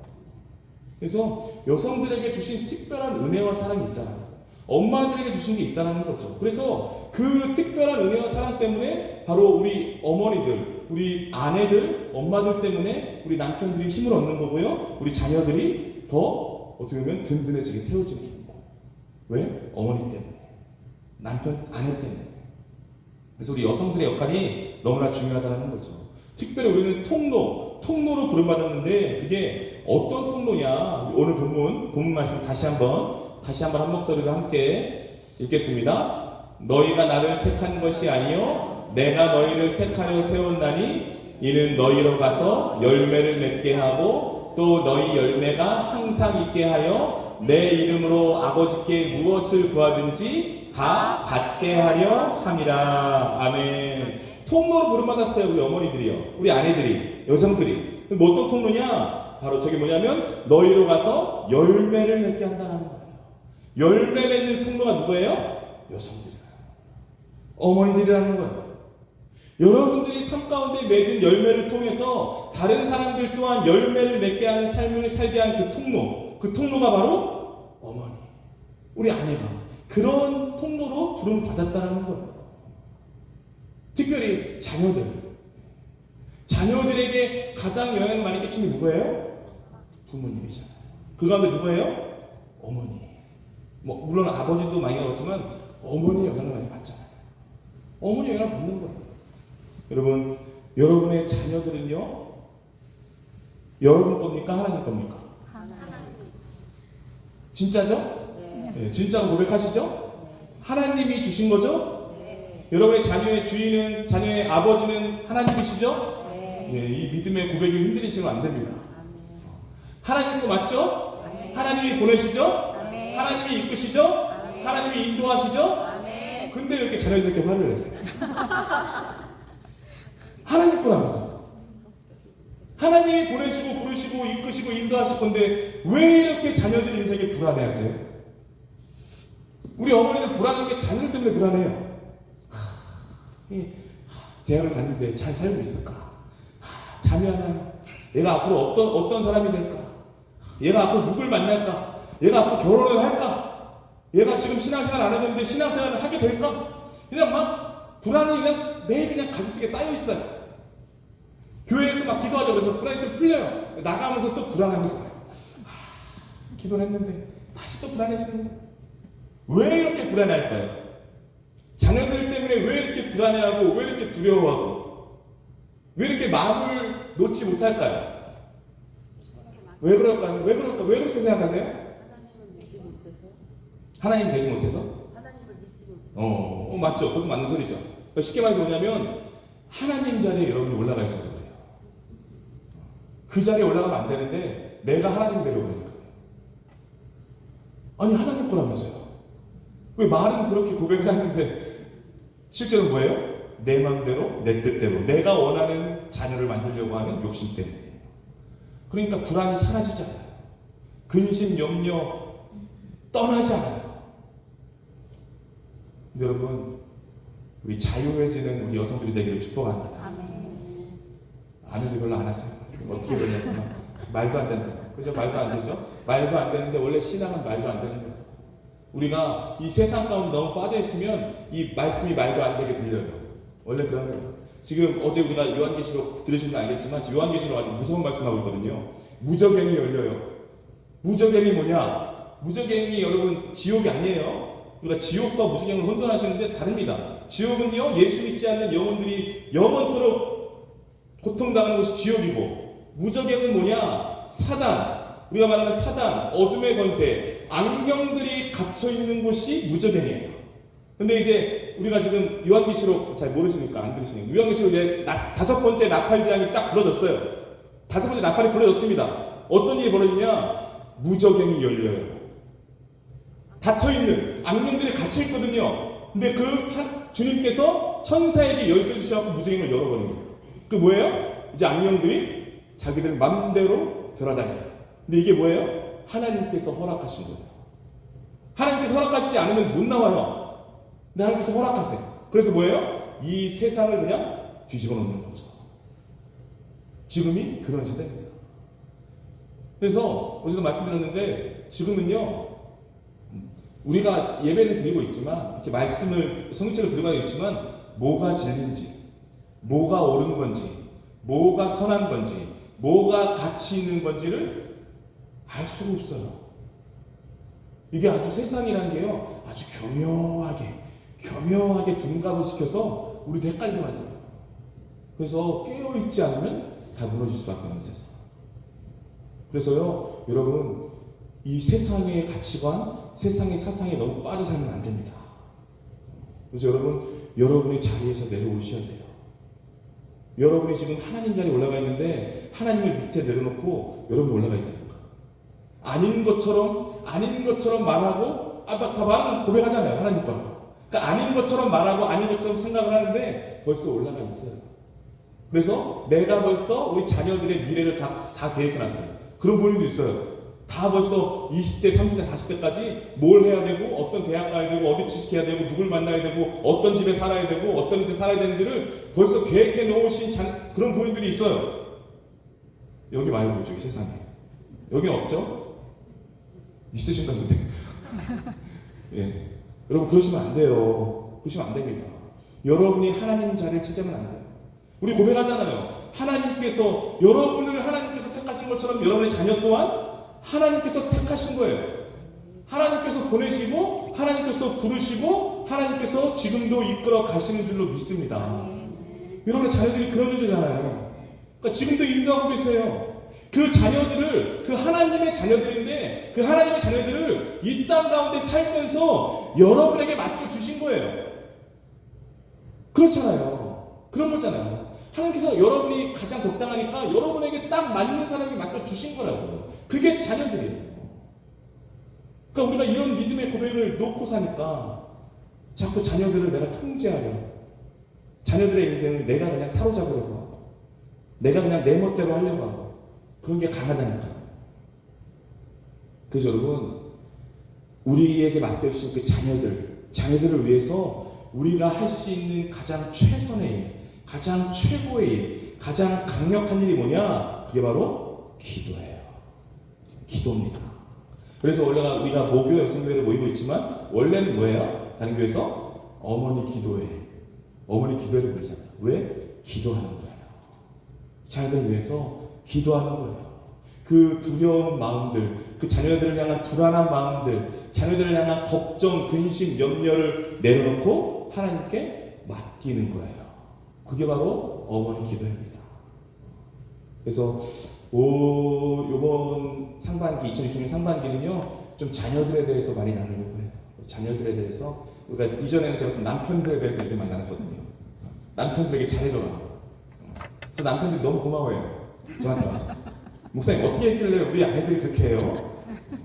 Speaker 1: 그래서 여성들에게 주신 특별한 은혜와 사랑이 있다는 거예요. 엄마들에게 주신 게 있다는 거죠. 그래서 그 특별한 은혜와 사랑 때문에 바로 우리 어머니들, 우리 아내들, 엄마들 때문에 우리 남편들이 힘을 얻는 거고요, 우리 자녀들이 더 어떻게 보면 든든해지게 세워지는 거예요. 왜? 어머니 때문에, 남편, 아내 때문에. 그래서 우리 여성들의 역할이 너무나 중요하다는 거죠. 특별히 우리는 통로로 부름받았는데, 그게 어떤 통로냐? 오늘 본문 말씀 다시 한번 한 목소리로 함께 읽겠습니다. 너희가 나를 택한 것이 아니요 내가 너희를 택하여 세웠나니 이는 너희로 가서 열매를 맺게 하고 또 너희 열매가 항상 있게 하여 내 이름으로 아버지께 무엇을 구하든지 다 받게 하려 함이라. 아멘. 통로로 부름받았어요. 우리 어머니들이요, 우리 아내들이, 여성들이. 어떤 통로냐? 바로 저게 뭐냐면 너희로 가서 열매를 맺게 한다는 거예요. 열매 맺는 통로가 누구예요? 여성들이라는 거예요. 어머니들이라는 거예요. 여러분들이 삶 가운데 맺은 열매를 통해서 다른 사람들 또한 열매를 맺게 하는 삶을 살게 하는 그 통로가 바로 어머니, 우리 아내가 그런 통로로 부름을 받았다는 거예요. 특별히 자녀들에게 가장 영향을 많이 끼치는 게 누구예요? 부모님이잖아요. 그 가운데 누구예요? 어머니. 물론 아버지도 많이 받았지만 어머니 영향을 많이 받잖아요. 어머니 영향을 받는 거예요. 여러분, 여러분의 자녀들은요, 여러분 겁니까? 하나님 겁니까? 진짜죠? 네, 진짜로 고백하시죠? 하나님이 주신 거죠? 여러분의 자녀의 주인은, 자녀의 아버지는 하나님이시죠? 이 믿음의 고백이 흔들리시면 안 됩니다. 하나님 거 맞죠? 하나님이 보내시죠? 하나님이 이끄시죠? 하나님이 인도하시죠? 근데 왜 이렇게 자녀들 이렇게 화를 냈어요? 하나님 거라면서. 하나님이 보내시고 부르시고 이끄시고 인도하실 건데 왜 이렇게 자녀들 인생에 불안해하세요? 우리 어머니는 불안한 게 자녀들 때문에 불안해요. 대학을 갔는데 잘 살고 있을까? 잠이 안 와요. 얘가 앞으로 어떤 사람이 될까? 얘가 앞으로 누굴 만날까? 얘가 앞으로 결혼을 할까? 얘가 지금 신앙생활 안 하는데 신앙생활을 하게 될까? 그냥 막 불안이 그냥 매일 그냥 가슴속에 쌓여 있어요. 교회에서 막 기도하자 그래서 불안이 좀 풀려요. 나가면서 또 불안하면서 가요. 기도를 했는데 다시 또 불안해지는 거예요. 왜 이렇게 불안할까요? 자녀들 때문에 왜 이렇게 불안해하고 왜 이렇게 두려워하고? 왜 이렇게 마음을 놓지 못할까요? 왜 그럴까요? 왜 그럴까? 왜 그렇게 생각하세요?
Speaker 3: 하나님을 믿지 못해서.
Speaker 1: 하나님 되지 못해서?
Speaker 3: 하나님을 믿지 못해서.
Speaker 1: 맞죠. 그것도 맞는 소리죠. 쉽게 말해서 뭐냐면 하나님 자리에 여러분이 올라가 있어서 그래요. 그 자리에 올라가면 안 되는데 내가 하나님 되려고 그러니까. 아니 하나님 거라면서요. 왜 말은 그렇게 고백을 하는데 실제로 뭐예요? 내 마음대로 내 뜻대로 내가 원하는 자녀를 만들려고 하는 욕심 때문이에요. 그러니까 불안이 사라지지 않아요. 근심, 염려 떠나지 않아요. 근데 여러분 우리 자유해지는 우리 여성들이 되기를 축복합니다. 아멘이 별로 안 하세요. 어떻게 되냐면 말도 안 된다. 그죠? 말도 안 되죠? 말도 안 되는데 원래 신앙은 말도 안 되는 거예요. 우리가 이 세상 가운데 너무 빠져 있으면 이 말씀이 말도 안 되게 들려요. 원래 그런 거예요. 지금 어제 우리가 요한계시록 들으신 건 알겠지만 요한계시록 아주 무서운 말씀하고 있거든요. 무저갱이 열려요. 무저갱이 뭐냐? 무저갱이 여러분 지옥이 아니에요. 우리가 지옥과 무저갱을 혼돈하시는데 다릅니다. 지옥은요 예수 믿지 않는 영혼들이 영원토록 고통당하는 것이 지옥이고, 무저갱은 뭐냐? 사단, 우리가 말하는 사단, 어둠의 권세, 악령들이 갇혀있는 곳이 무저갱이에요. 근데 이제 우리가 지금 요한계시록 잘 모르시니까 안 들으시니까 요한계시록 이제 5번째 나팔장이 딱 부러졌어요. 5번째 나팔이 부러졌습니다. 어떤 일이 벌어지냐? 무저갱이 열려요. 닫혀있는 악령들이 갇혀있거든요. 근데 주님께서 천사에게 열쇠 주셔서 무저갱을 열어버린 거예요. 그 뭐예요? 이제 악령들이 자기들 맘대로 돌아다녀요. 근데 이게 뭐예요? 하나님께서 허락하신 거예요. 하나님께서 허락하시지 않으면 못 나와요. 근데 하나님께서 허락하세요. 그래서 뭐예요? 이 세상을 그냥 뒤집어 놓는 거죠. 지금이 그런 시대입니다. 그래서 어제도 말씀드렸는데 지금은요 우리가 예배를 드리고 있지만 이렇게 말씀을 성경책을 들고 있지만 뭐가 진리인지, 뭐가 옳은 건지, 뭐가 선한 건지, 뭐가 가치 있는 건지를 알 수가 없어요. 이게 아주 세상이라는 게요 아주 교묘하게 둔갑을 시켜서 우리도 헷갈리게 만들어요. 그래서 깨어있지 않으면 다 무너질 수밖에 없는 세상. 그래서요 여러분 이 세상의 가치관, 세상의 사상에 너무 빠져 살면 안 됩니다. 그래서 여러분의 자리에서 내려오셔야 돼요. 여러분이 지금 하나님 자리에 올라가 있는데 하나님을 밑에 내려놓고 여러분이 올라가 있다니까. 아닌 것처럼 말하고 다 말은 고백하잖아요. 하나님 거라고. 그러니까 아닌 것처럼 말하고 아닌 것처럼 생각을 하는데 벌써 올라가 있어요. 그래서 내가 벌써 우리 자녀들의 미래를 다 계획해놨어요. 그런 부분도 있어요. 다 벌써 20대, 30대, 40대까지 뭘 해야 되고 어떤 대학 가야 되고 어디 취직해야 되고 누굴 만나야 되고 어떤 집에 살아야 되고 어떤 집에 살아야 되는지를 벌써 계획해 놓으신 그런 부분들이 있어요. 여기 말고 저기 세상에. 여기는 없죠? 있으신가 본데. 예. 여러분 그러시면 안 돼요. 그러시면 안 됩니다. 여러분이 하나님 자리를 찾으면 안 돼요. 우리 고백하잖아요. 여러분을 하나님께서 택하신 것처럼 여러분의 자녀 또한 하나님께서 택하신 거예요. 하나님께서 보내시고 하나님께서 부르시고 하나님께서 지금도 이끌어 가시는 줄로 믿습니다. 여러분의 자녀들이 그런 존재잖아요. 그러니까 지금도 인도하고 계세요. 그 자녀들을, 그 하나님의 자녀들인데 그 하나님의 자녀들을 이 땅 가운데 살면서 여러분에게 맡겨주신 거예요. 그렇잖아요. 그런 거잖아요. 하나님께서 여러분이 가장 적당하니까 여러분에게 딱 맞는 사람이 맡겨주신 거라고요. 그게 자녀들이에요. 그러니까 우리가 이런 믿음의 고백을 놓고 사니까 자꾸 자녀들을 내가 통제하려, 자녀들의 인생을 내가 그냥 사로잡으려고 하고 내가 그냥 내 멋대로 하려고 하고 그런 게 강하다니까. 그래서 여러분 우리에게 맡겨주신 그 자녀들을 위해서 우리가 할 수 있는 가장 최선의 일, 가장 최고의 일, 가장 강력한 일이 뭐냐? 그게 바로 기도예요. 기도입니다. 그래서 원래가 우리가 모교 여성교회를 모이고 있지만 원래는 뭐예요? 다른 교회에서 어머니 기도회를 부르잖아요. 왜? 기도하는 거예요. 자녀들 위해서 기도하는 거예요. 그 두려운 마음들, 그 자녀들을 향한 불안한 마음들, 자녀들을 향한 걱정, 근심, 염려를 내려놓고 하나님께 맡기는 거예요. 그게 바로 어머니 기도회입니다. 그래서 요번 상반기 2020년 상반기는요 좀 자녀들에 대해서 많이 나누려고 해요. 자녀들에 대해서 우리가 이전에는 제가 좀 남편들에 대해서 얘기 많이 나눴거든요. 남편들에게 잘해줘라. 그래서 남편들이 너무 고마워해요. 저한테 와서 목사님 어떻게 했길래 우리 아이들이 그렇게 해요?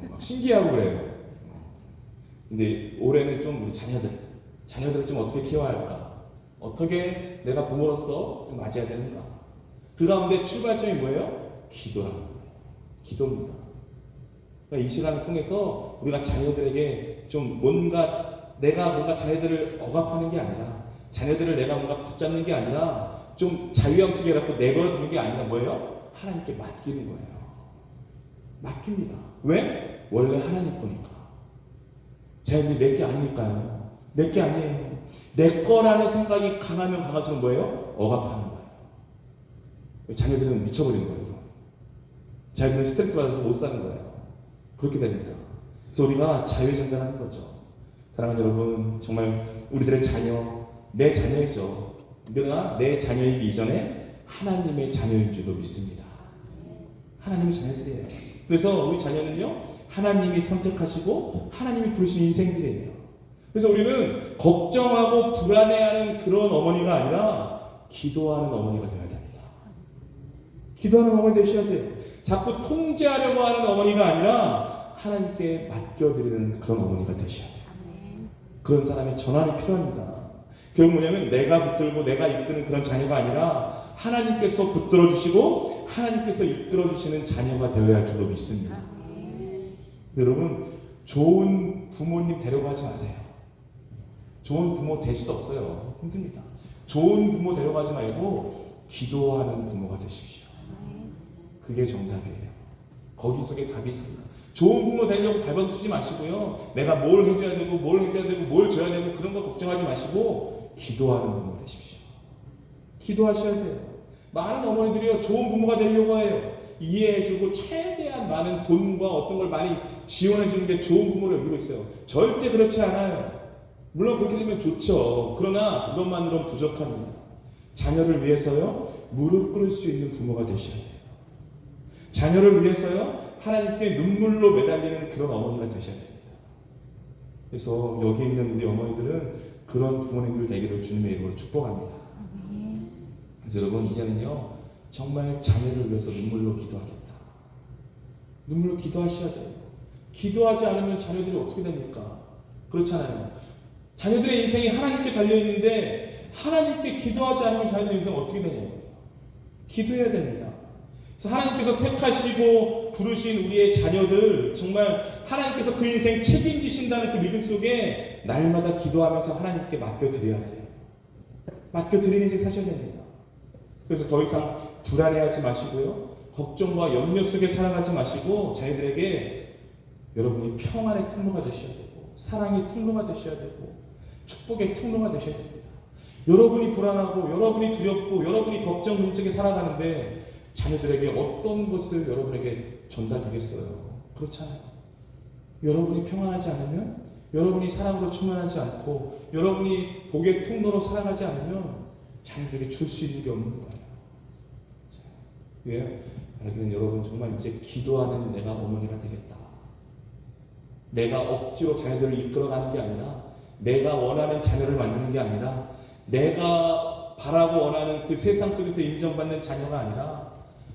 Speaker 1: 막 신기하고 그래요. 근데 올해는 좀 우리 자녀들을 좀 어떻게 키워야 할까? 어떻게 내가 부모로서 좀 맞아야 되는가? 그 가운데 출발점이 뭐예요? 기도라는 거예요. 기도입니다. 그러니까 이 시간을 통해서 우리가 자녀들에게 좀 내가 뭔가 자녀들을 억압하는 게 아니라, 자녀들을 내가 뭔가 붙잡는 게 아니라, 좀 자유함 속에 갖고 내버려 두는 게 아니라 뭐예요? 하나님께 맡기는 거예요. 맡깁니다. 왜? 원래 하나님 거니까. 자녀들이 내 게 아니니까요. 내 게 아니에요. 내 거라는 생각이 강하면 강할수록 뭐예요? 억압하는 거예요. 자녀들은 미쳐버리는 거예요. 자녀들은 스트레스 받아서 못 사는 거예요. 그렇게 됩니다. 그래서 우리가 자유에 전달하는 거죠. 사랑하는 여러분, 정말 우리들의 자녀, 내 자녀이죠. 그러나 내 자녀이기 이전에 하나님의 자녀인 줄도 믿습니다. 하나님의 자녀들이에요. 그래서 우리 자녀는요, 하나님이 선택하시고 하나님이 부르신 인생들이에요. 그래서 우리는 걱정하고 불안해하는 그런 어머니가 아니라 기도하는 어머니가 되어야 됩니다. 기도하는 어머니 되셔야 돼요. 자꾸 통제하려고 하는 어머니가 아니라 하나님께 맡겨드리는 그런 어머니가 되셔야 돼요. 그런 사람의 전환이 필요합니다. 결국 뭐냐면 내가 붙들고 내가 이끄는 그런 자녀가 아니라 하나님께서 붙들어 주시고 하나님께서 이끌어 주시는 자녀가 되어야 할 줄로 믿습니다. 여러분, 좋은 부모님 되려고 하지 마세요. 좋은 부모 될 수도 없어요. 힘듭니다. 좋은 부모 되려고 하지 말고 기도하는 부모가 되십시오. 그게 정답이에요. 거기 속에 답이 있습니다. 좋은 부모 되려고 발버둥 치지 마시고요. 내가 뭘 해줘야 되고 뭘 줘야 되고 그런 거 걱정하지 마시고 기도하는 부모 되십시오. 기도하셔야 돼요. 많은 어머니들이요, 좋은 부모가 되려고 해요. 이해해주고 최대한 많은 돈과 어떤 걸 많이 지원해주는 게 좋은 부모를 여기고 있어요. 절대 그렇지 않아요. 물론 그렇게 되면 좋죠. 그러나 그것만으로는 부족합니다. 자녀를 위해서요, 무릎 꿇을 수 있는 부모가 되셔야 돼요. 자녀를 위해서요, 하나님께 눈물로 매달리는 그런 어머니가 되셔야 됩니다. 그래서 여기 있는 우리 어머니들은 그런 부모님들 되기를 주님의 이름으로 축복합니다. 그래서 여러분, 이제는요, 정말 자녀를 위해서 눈물로 기도하겠다. 눈물로 기도하셔야 돼요. 기도하지 않으면 자녀들이 어떻게 됩니까? 그렇잖아요. 자녀들의 인생이 하나님께 달려있는데 하나님께 기도하지 않으면 자녀들의 인생은 어떻게 되냐고요. 기도해야 됩니다. 그래서 하나님께서 택하시고 부르신 우리의 자녀들, 정말 하나님께서 그 인생 책임지신다는 그 믿음 속에 날마다 기도하면서 하나님께 맡겨드려야 돼요. 맡겨드리는 인생 사셔야 됩니다. 그래서 더 이상 불안해하지 마시고요, 걱정과 염려 속에 살아가지 마시고 자녀들에게 여러분이 평안의 통로가 되셔야 되고 사랑의 통로가 되셔야 되고 축복의 통로가 되셔야 됩니다. 여러분이 불안하고 여러분이 두렵고 여러분이 걱정 속에 살아가는데 자녀들에게 어떤 것을 여러분에게 전달되겠어요? 그렇잖아요. 여러분이 평안하지 않으면, 여러분이 사랑으로 충만하지 않고 여러분이 복의 통로로 살아가지 않으면 자녀들에게 줄 수 있는 게 없는 거예요. 왜? 여러분, 여러분 정말 이제 기도하는 내가 어머니가 되겠다. 내가 억지로 자녀들을 이끌어가는 게 아니라, 내가 원하는 자녀를 만드는 게 아니라, 내가 바라고 원하는 그 세상 속에서 인정받는 자녀가 아니라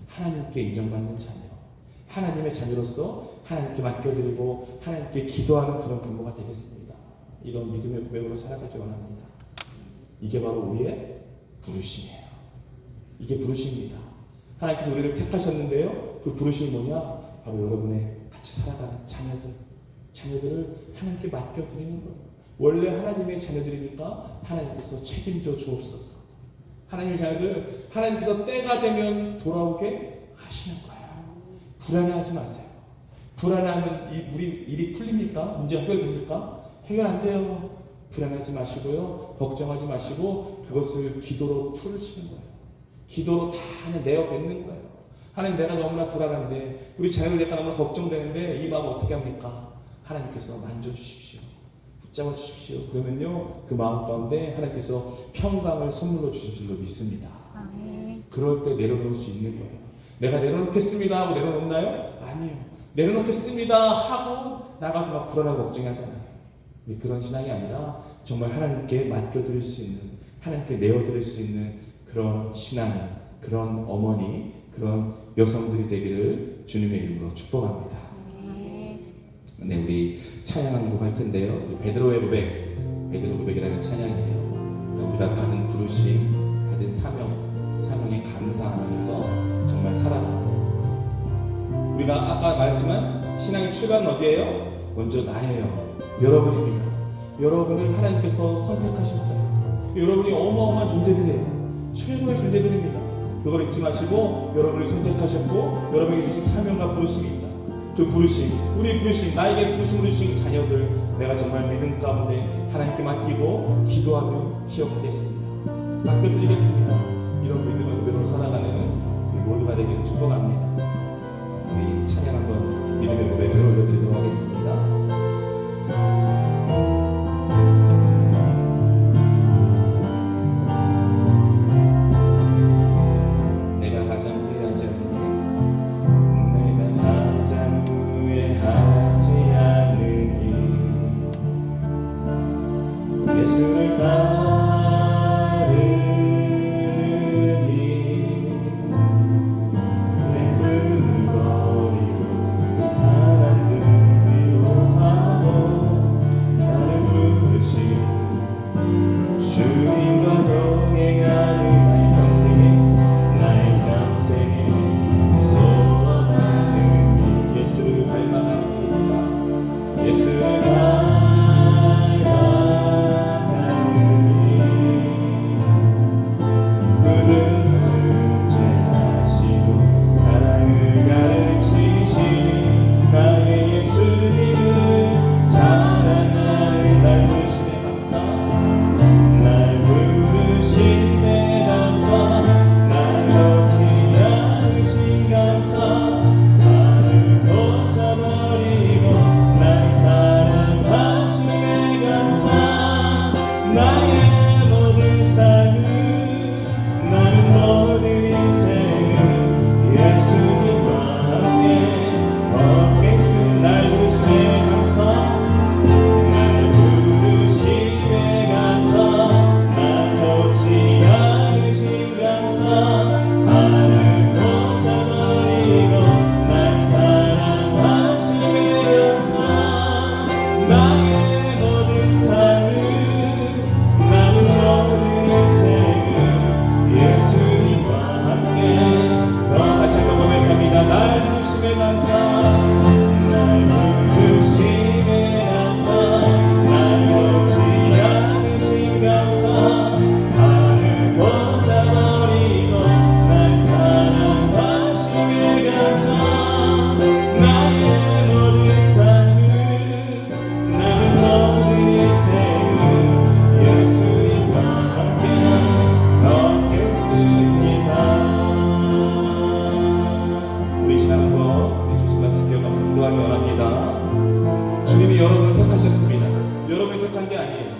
Speaker 1: 하나님께 인정받는 자녀, 하나님의 자녀로서 하나님께 맡겨드리고 하나님께 기도하는 그런 부모가 되겠습니다. 이런 믿음의 고백으로 살아가기 원합니다. 이게 바로 우리의 부르심이에요. 이게 부르심입니다. 하나님께서 우리를 택하셨는데요, 그 부르심이 뭐냐? 바로 여러분의 같이 살아가는 자녀들을 하나님께 맡겨드리는 거예요. 원래 하나님의 자녀들이니까 하나님께서 책임져 주옵소서. 하나님의 자녀들, 하나님께서 때가 되면 돌아오게 하시는 거예요. 불안해하지 마세요. 불안해하면 우리 일이 풀립니까? 문제 해결됩니까? 해결 안 돼요. 불안하지 마시고요, 걱정하지 마시고 그것을 기도로 풀으시는 거예요. 기도로 다 내어 뱉는 거예요. 하나님, 내가 너무나 불안한데, 우리 자녀들 내가 너무나 걱정되는데 이 마음 어떻게 합니까? 하나님께서 만져주십시오. 붙잡아 주십시오. 그러면요, 그 마음 가운데 하나님께서 평강을 선물로 주실 줄로 믿습니다.
Speaker 2: 아멘.
Speaker 1: 그럴 때 내려놓을 수 있는 거예요. 내가 내려놓겠습니다 하고 내려놓나요? 아니에요. 내려놓겠습니다 하고 나가서 막 불안하고 걱정하잖아요. 그런 신앙이 아니라 정말 하나님께 맡겨드릴 수 있는, 하나님께 내어드릴 수 있는 그런 신앙이, 그런 어머니, 그런 여성들이 되기를 주님의 이름으로 축복합니다. 네, 우리 찬양 한 곡 할 텐데요. 베드로의 고백, 베드로 고백이라는 찬양이에요. 우리가 받은 부르심, 받은 사명에 감사하면서 정말 살아가는. 우리가 아까 말했지만 신앙의 출발은 어디예요? 먼저 나예요. 여러분입니다. 여러분을 하나님께서 선택하셨어요. 여러분이 어마어마한 존재들이에요. 최고의 존재들입니다. 그걸 잊지 마시고 여러분을 선택하셨고 여러분에게 주신 사명과 부르심이 있다. 그 부르심, 우리 부르심, 나에게 부르심을 주신 자녀들, 내가 정말 믿음 가운데 하나님께 맡기고 기도하며 기억하겠습니다. 맡겨드리겠습니다. 이런 믿음의 고백으로 살아가는 우리 모두가 되기를 축복합니다. 우리 찬양 한번 믿음의 고백을 올려드리도록 하겠습니다. 내가 가장 후회하지 않는 예수를 따르니 내 꿈을 버리고 그 사랑들 위로하고 나를 부르신 주님과 동행하는 나의 평생에 소원하는 이 예수를 닮아가는 일입니다. 예수를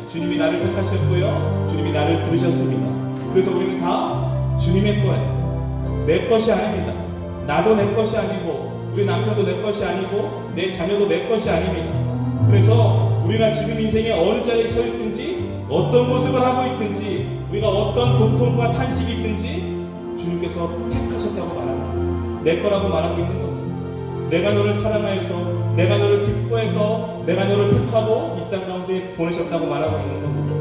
Speaker 1: 주님이 나를 택하셨고요. 주님이 나를 부르셨습니다. 그래서 우리는 다 주님의 거예요. 내 것이 아닙니다. 나도 내 것이 아니고 우리 남편도 내 것이 아니고 내 자녀도 내 것이 아닙니다. 그래서 우리가 지금 인생의 어느 자리에 서 있든지 어떤 모습을 하고 있든지 우리가 어떤 고통과 탄식이 있든지 주님께서 택하셨다고 말합니다. 내 거라고 말하고 있는 겁니다. 내가 너를 사랑하여서 내가 너를 기뻐해서 내가 너를 택하고 이 땅 가운데 보내셨다고 말하고 있는 겁니다.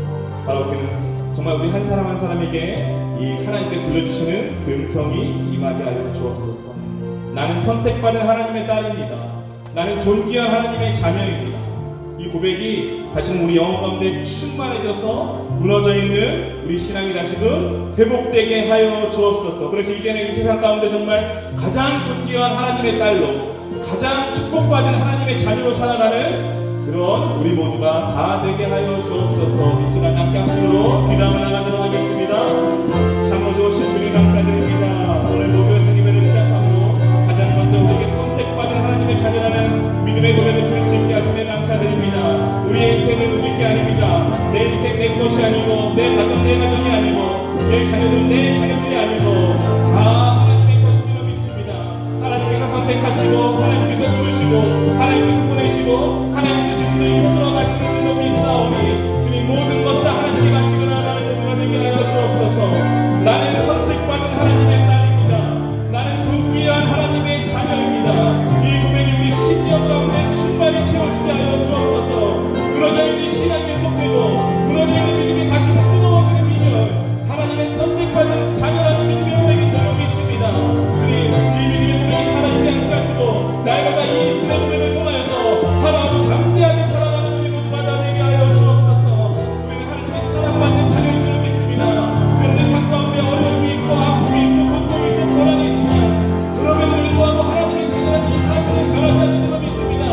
Speaker 1: 바로 그는 정말 우리 한 사람 한 사람에게 이 하나님께 들려주시는 그 음성이 임하게 하여 주옵소서. 나는 선택받은 하나님의 딸입니다. 나는 존귀한 하나님의 자녀입니다. 이 고백이 다시금 우리 영혼 가운데 충만해져서 무너져 있는 우리 신앙이 다시금 회복되게 하여 주옵소서. 그래서 이제는 이 세상 가운데 정말 가장 존귀한 하나님의 딸로 가장 축복받은 하나님의 자녀로 살아가는 그런 우리 모두가 다 되게 하여 주옵소서. 이 시간 함께 합심으로 기도하며 나가도록 하겠습니다. 참으로 좋으신 주님 감사드립니다. 오늘 목요일 예배를 시작함으로 가장 먼저 우리에게 선택받은 하나님의 자녀라는 믿음의 고백을 드릴 수 있게 하시며 감사드립니다. 우리의 인생은 우리 게 아닙니다. 내 인생 내 것이 아니고 내 가정 내 가정이 아니고 내 자녀들 내 자녀들이 아니고 다 하나님의 것인 줄로 믿습니다. 하나님께서 부르시고 하나님께서 보내시고 하나님께서 지금도 이끌어 가시는 줄로 믿사오니 주님 모든 것 다 하나님께 맡기고 나아가는 모두가 되게 하여 주옵소서. 나는 선택받은 하나님의 딸입니다. 나는 존귀한 하나님의 자녀입니다. 이 고백이 우리 신령 가운데 충만히 채워지게 하여 주옵소서. 무너져 있는 신앙이 회복되고 무너져 있는 믿음이 다시 끊어지는 비결, 하나님의 선택받은 자녀라는 믿음의 고백인 줄로 믿습니다. 주님, 이 믿음의 고백이 사라지지 않게 하시고 날마다 이 입술의 고백을 통하여서 하루하루 담대하게 살아가는 우리 모두가 다 되게 하여 주옵소서. 우리는 하나님의 사랑받는 자녀인 줄로 믿습니다. 그런데 삶 가운데 어려움이 있고 아픔이 있고 고통이 있고 고난이 있지만 그럼에도 불구하고 하나님의 자녀라는 이 사실을 변하지 않는 줄로 믿습니다.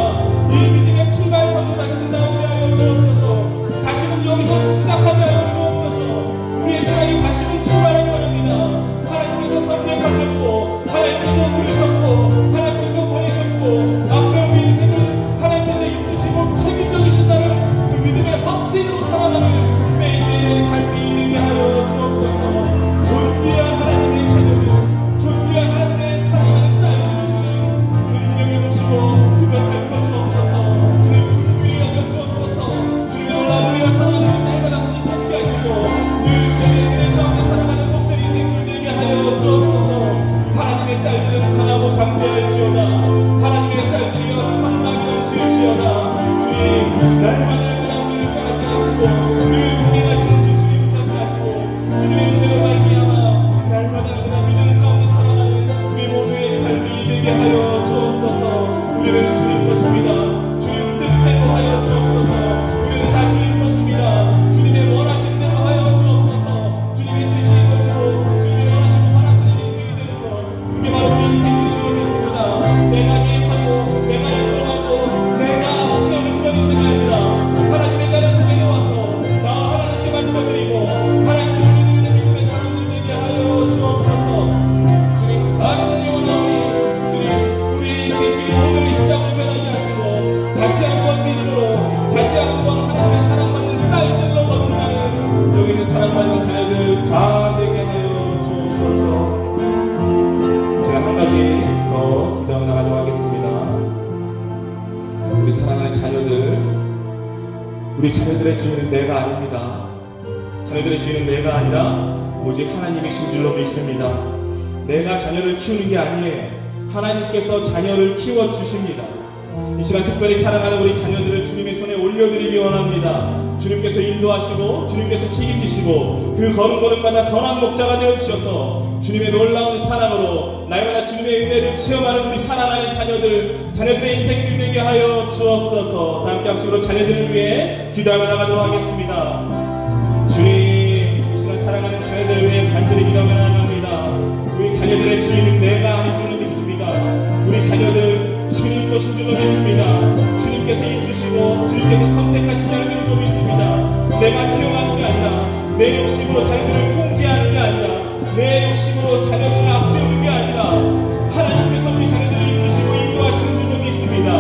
Speaker 1: 이 믿음의 출발선으로 다시 나오게 하여 주옵소서. 다시금 여기서 시작하게 하여 주옵소서. 우리의 신앙이 다시금 출발하기 원합니다. 하나님께서 선택하셨고 하나님께서 부르셨고 하나님께서 보내셨고 앞으로 우리 인생은 하나님께서 이끄시고 책임져주신다는 그 믿음의 확신으로 살아가는 매일매일의 삶이 되게 하여 주옵소서. 존귀한 하나님의 자녀들, 존귀한 하나님의 사랑하는 딸들을 주님 눈여겨보시고 두고 살펴주옵소서. 주님 긍휼히 여겨주옵소서. 주님의 놀라운 은혜와 사랑을 날마다 흔히 하시고 늘 주님의 은혜 가운데 살아가는 목들 인생길 되게 하여 주옵소서. 하나님의 딸들은 강하고 담대할지어다. 하나님의 딸들이여 한마디 넘칠지어다. 주님 날마다 우리를 떠나지 않으시고 늘 동행하시는 주 주님 붙잡게 하시고 주님의 은혜로 말미암아 날마다 믿음 가운데 살아가는 우리 모두의 삶이 되게 하여 주옵소서. 우리는 주님 것입니다. 주님 뜻대로 하여 주옵소서. 우리는 다 주님 것입니다. 주님의 원하신 대로 하여 주옵소서. 주님의 뜻이 이루어지고 주님의 원하시고 바라시는 인생이 되는 것, 그게 바로 우리 인생길이 되는 것입니다. 내가 계획하고 내가 이끌어가고 내가 앞세우는 그런 인생이 아니라 하나님의 자녀 속에 와서 나 하나님께 맡겨드리고 하나님께 올려드리는 믿음의 사람들 되게 하여 주옵소서. 주님 간절히 원하오니 주님 우리 인생길이 오늘의 시작으로 변하게 하시고 다시 한번 믿음으로 다시 한번 하나님의 사랑받는 딸들로 거듭나는 여기 있는 사랑받는 자녀들 다 되게 하여 주옵소서. 제가 한 가지 더 기도하며 나가도록 하겠습니다. 우리 사랑하는 자녀들, 우리 자녀들의 주인은 내가 아닙니다. 자녀들의 주인은 내가 아니라 오직 하나님이신 줄로 믿습니다. 내가 자녀를 키우는 게 아니에요. 하나님께서 자녀를 키워주십니다. 이 시간 특별히 사랑하는 우리 자녀들을 주님의 손에 올려드리기 원합니다. 주님께서 인도하시고 주님께서 책임지시고 그 걸음걸음마다 선한 목자가 되어주셔서 주님의 놀라운 사랑으로 날마다 주님의 은혜를 체험하는 우리 사랑하는 자녀들의 인생길 되게 하여 주옵소서. 다 함께 합심으로 자녀들을 위해 기도하며 나가도록 하겠습니다. 주님, 이 시간 사랑하는 자녀들을 위해 간절히 기도하며 나갑니다. 우리 자녀들의 주인은 내가 아닌 줄로 믿습니다. 우리 자녀들 주님 것인 줄로 믿습니다. 주님께서 이끄시고 주님께서 선택하신 자녀들인 줄로 믿습니다. 내가 키워가는 게 아니라 내 욕심으로 자녀들을 통제하는 게 아니라 내 욕심으로 자녀들을 앞세우는 게 아니라 하나님께서 우리 자녀들을 이끄시고 인도하시는 줄로 믿습니다.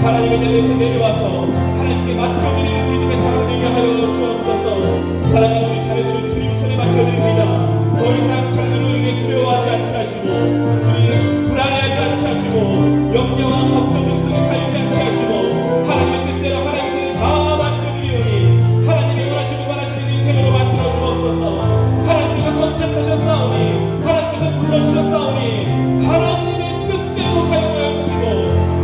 Speaker 1: 하나님의 자리에서 내려와서 하나님께 맡겨드리는 믿음의 사람 되게 하여 주옵소서. 사랑하는 우리 자녀들은 주님 손에 맡겨드립니다. 더 이상 자녀들에게 두려워하지 않게 하시고 주님 불안해하지 않게 하시고 염려와 걱정 속에 살지 않게 하시고 하나님의 뜻대로 하나님 손에 다 맡겨드리오니 하나님이 원하시고 바라시는 인생으로 만들어 주옵소서. 하나님께서 선택하셨사오니 하나님께서 불러주셨사오니 하나님의 뜻대로 사용하여 주시고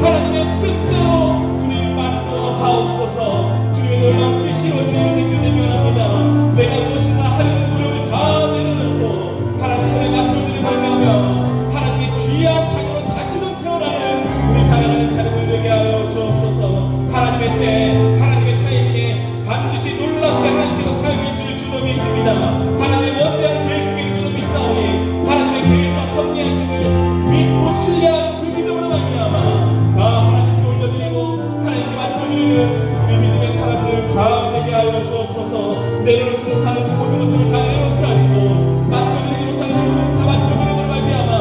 Speaker 1: 하나님의 뜻대로 주님 만들어 하옵소서. 주님의 놀라운 뜻이 이루어지는 인생길 되기 원합니다. 내가 무엇이나 하려는 노력을 다 내려놓고 하나님 손에 맡겨드리는 걸며 하나님의 귀한 자녀로 다시는 태어나는 우리 사랑하는 자녀들 되게 하여 주옵소서. 하나님의 때 하나님의 타이밍에 반드시 놀랍게 하나님께서 사용해 주실 줄로 믿습니다. 하나님의 원대한 계획 속에 있는 줄로 믿사오니 하나님의 계획과 섭리하심을 믿고 신뢰하는 그 믿음으로 말미암아 다 하나님께 올려드리고 하나님께 맡겨드리는 우리 믿음의 사람들 다 되게 하여 주옵소서. 내려놓지 못하는 그 모든 것들을 다 내려놓게 하시고 맡겨드리지 못하는 그 모든 것을 다 맡겨드리는 말미암아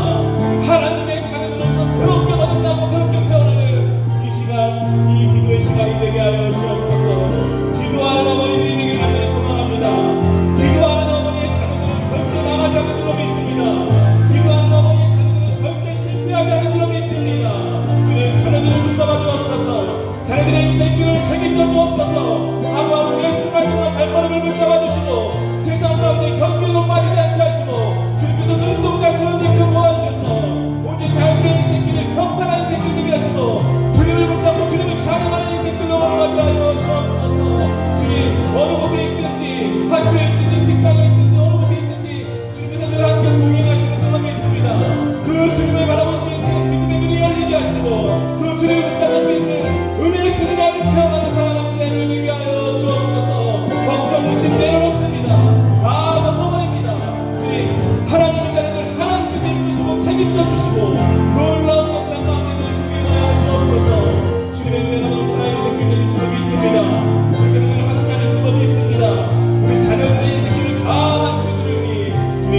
Speaker 1: 하나님의 자녀들로서 새롭게 거듭나고 새롭게 태어나는 이 시간, 이 기도의 시간이 되게 하여 자녀들의 인생길을 책임져 주옵소서. 하루하루 매 순간순간 발걸음을 붙잡아 주시고 세상 가운데 경길로 빠지지 않게 하시고 주님께서 눈동자처럼 지켜보아 주셔서 오직 자녀들의 인생길을 평탄한 인생길 되게 하시고 주님을 붙잡고 주님을 찬양하는 인생길로 걸어가게 하여 주옵소서. 주님, 어느 곳에 있든지 학교에 있든지 직장에 있든지 어느 곳에 있든지 주님께서 늘 함께 동행하시는 줄로 믿습니다. 그 주님을 바라볼 수 있는 믿음의 눈이 열리게 하시고 그 주님을 붙잡을 수 있는 은혜의 순간을 체험하는 사랑하는 자를 되게 하여 주옵소서. 걱정 무심 내려놓습니다. 다 벗어버립니다. 주님, 하나님의 자녀들 하나님께서 이끄시고 책임져 주시고 놀라운 역사 가운데 늘 동행하여 주옵소서. 주님의 은혜가 넘쳐나는 인생길 되는 줄로 믿습니다. 주님께서 늘 함께하는 줄로 믿습니다. 우리 자녀들의 인생길을 다 함께 누리니 주님,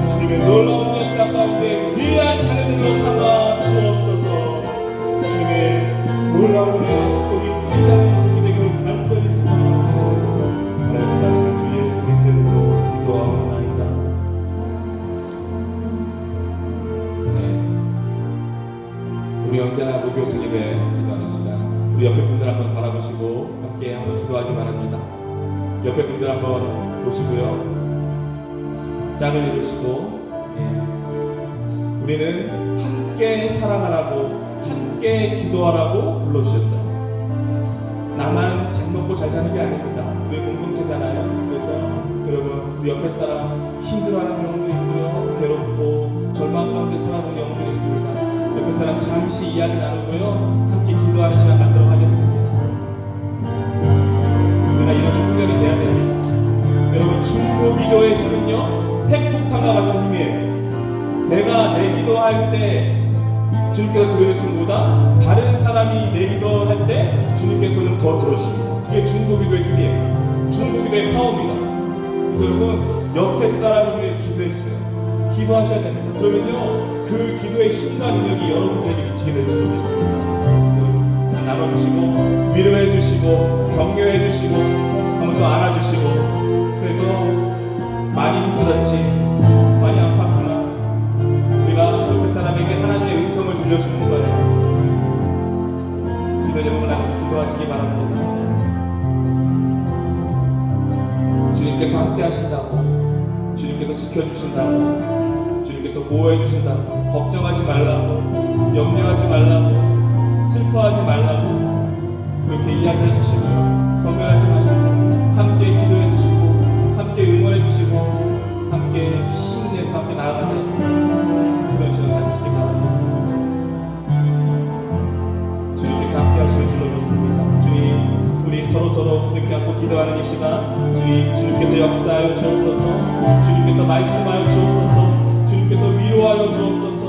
Speaker 1: 주님의 놀라운 역사 가운데 귀한 자녀들로 삼아 주옵소서. 주님의 놀라운 은혜와 축복이 끊이지 않는 인생이 되기를 간절히 소원하고 살아계시는 주 예수 그리스도의 이름으로 기도하옵나이다. 네, 우리 언제나 무교생 예배 기도하는 시간, 우리 옆에 분들 한번 바라보시고 함께 한번 기도하기 바랍니다. 옆에 분들 한번 보시고요, 짝을 이루시고, 우리는 함께 사랑하라고 함께 기도하라고 불러주셨어요. 나만 잘 먹고 잘 사는 게 아닙니다. 우리 공동체잖아요. 그래서 여러분, 우리 옆에 사람 힘들어하는 영혼도 있고요, 괴롭고 절망 가운데 살아가는 영혼들이 있습니다. 옆에 사람 잠시 이야기 나누고요, 함께 기도하는 시간 만들어 가겠습니다. 우리가 이런 좀 훈련이 돼야 됩니다. 여러분, 중보 기도의 힘은요, 핵폭탄과 같은 힘이에요. 내가 내 기도할 때 주님께서 들으시는 것보다 다른 사람이 내 기도할 때 주님께서는 더 들으십니다. 그게 중보 기도의 힘이에요. 중보 기도의 파워입니다. 그래서 여러분, 옆에 사람을 위해 기도해 주세요. 기도하셔야 됩니다. 그러면요, 그 기도의 힘과 능력이 여러분들에게 미치게 될 줄로 믿습니다. 그래서 여러분, 자, 나눠주시고 위로해 주시고 격려해 주시고 한번 또 안아주시고, 그래서 많이 힘들었지, 많이 아팠구나, 우리가 옆에 사람에게 하나님의 음성을 들려주는 거예요. 기도 제목을 나누고 기도하시기 바랍니다. 주님께서 함께 하신다고, 주님께서 지켜주신다고, 주님께서 보호해 주신다고, 걱정하지 말라고, 염려하지 말라고, 슬퍼하지 말라고 그렇게 이야기해 주시고요, 권면하지 마시고 함께 기도해 주시고 함께 응원해 주시고 함께 힘내서 함께 나아가자, 그런 시간 가지시기 바랍니다. 주님께서 함께 하시는 줄로 믿습니다. 주님, 우리 서로 부둥켜 안고 기도하는 이 시간, 주님께서 역사하여 주옵소서. 주님께서 말씀하여 주옵소서. 주님께서 위로하여 주옵소서.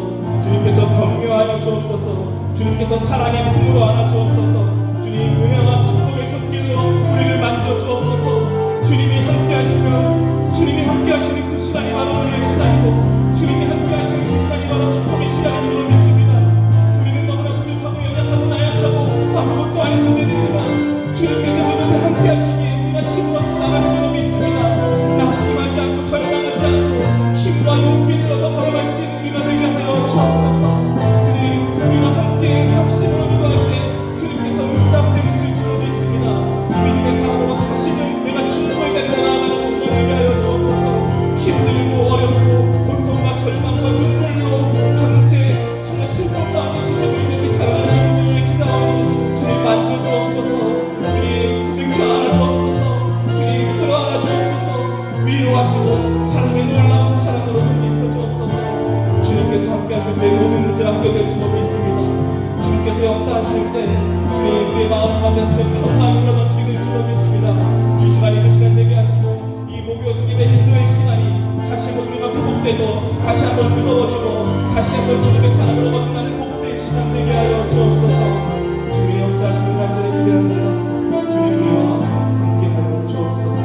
Speaker 1: 주님께서 격려하여 주옵소서. 주님께서 사랑의 품으로 안아 주옵소서. 주님, 은혜와 축복의 손길로 우리를 만져 주옵소서. 주님이 함께 하시면, 주님이 함께 하시는 그 시간이 바로 은혜의 시간이고, 주님이 함께 하시는 그 시간이 바로 축복의 시간인 줄로 믿습니다. 우리는 너무나 부족하고 연약하고 나약하고 아무것도 아닌 존재들이지만 주님께서 그것을 함께 하시기에 우리가 힘을 얻고 나가는 줄로 믿습니다. 낙심하지 않고 절망하지 않고 힘과 용기를 얻어 걸어갈 수 있는 우리가 되게 하여 주옵소서. 주님, 우리가 함께 합심으로 기도할 때 주님께서 응답해 주실 줄로 믿습니다. 믿음의 사람으로 다시는 내가 중보의 자리로 나아가는 모두가 되게 하여 주옵소서. 힘들고 어렵고 고통과 절망과 눈물로 밤새 정말 슬픔 가운데 지새고 있는 우리 사랑하는 영혼들을 기도하오니 주님 만져 주옵소서. 주님 부둥켜 안아 주옵소서. 주님 끌어안아 주옵소서. 위로하시고 하나님의 놀라운 사랑으로 덧입혀 주옵소서. 주님께서 함께 하실 때 모든 문제가 해결될 줄로 믿습니다. 주님께서 역사하실 때 주님, 우리의 마음 가운데 하시는 평강이 흘러넘치게 될 줄로 믿습니다. 이 시간이 그 시간 되게 하시고 이 목요 스님의 기도의 시간이 다시 한번 우리가 회복되고 다시 한번 뜨거워지고 다시 한번 주님의 사랑으로 거듭나는 복된 시간 되게 하여 주옵소서. 주님의 역사하시는 간절히 기대합니다. 주님, 우리와 함께 하여 주옵소서.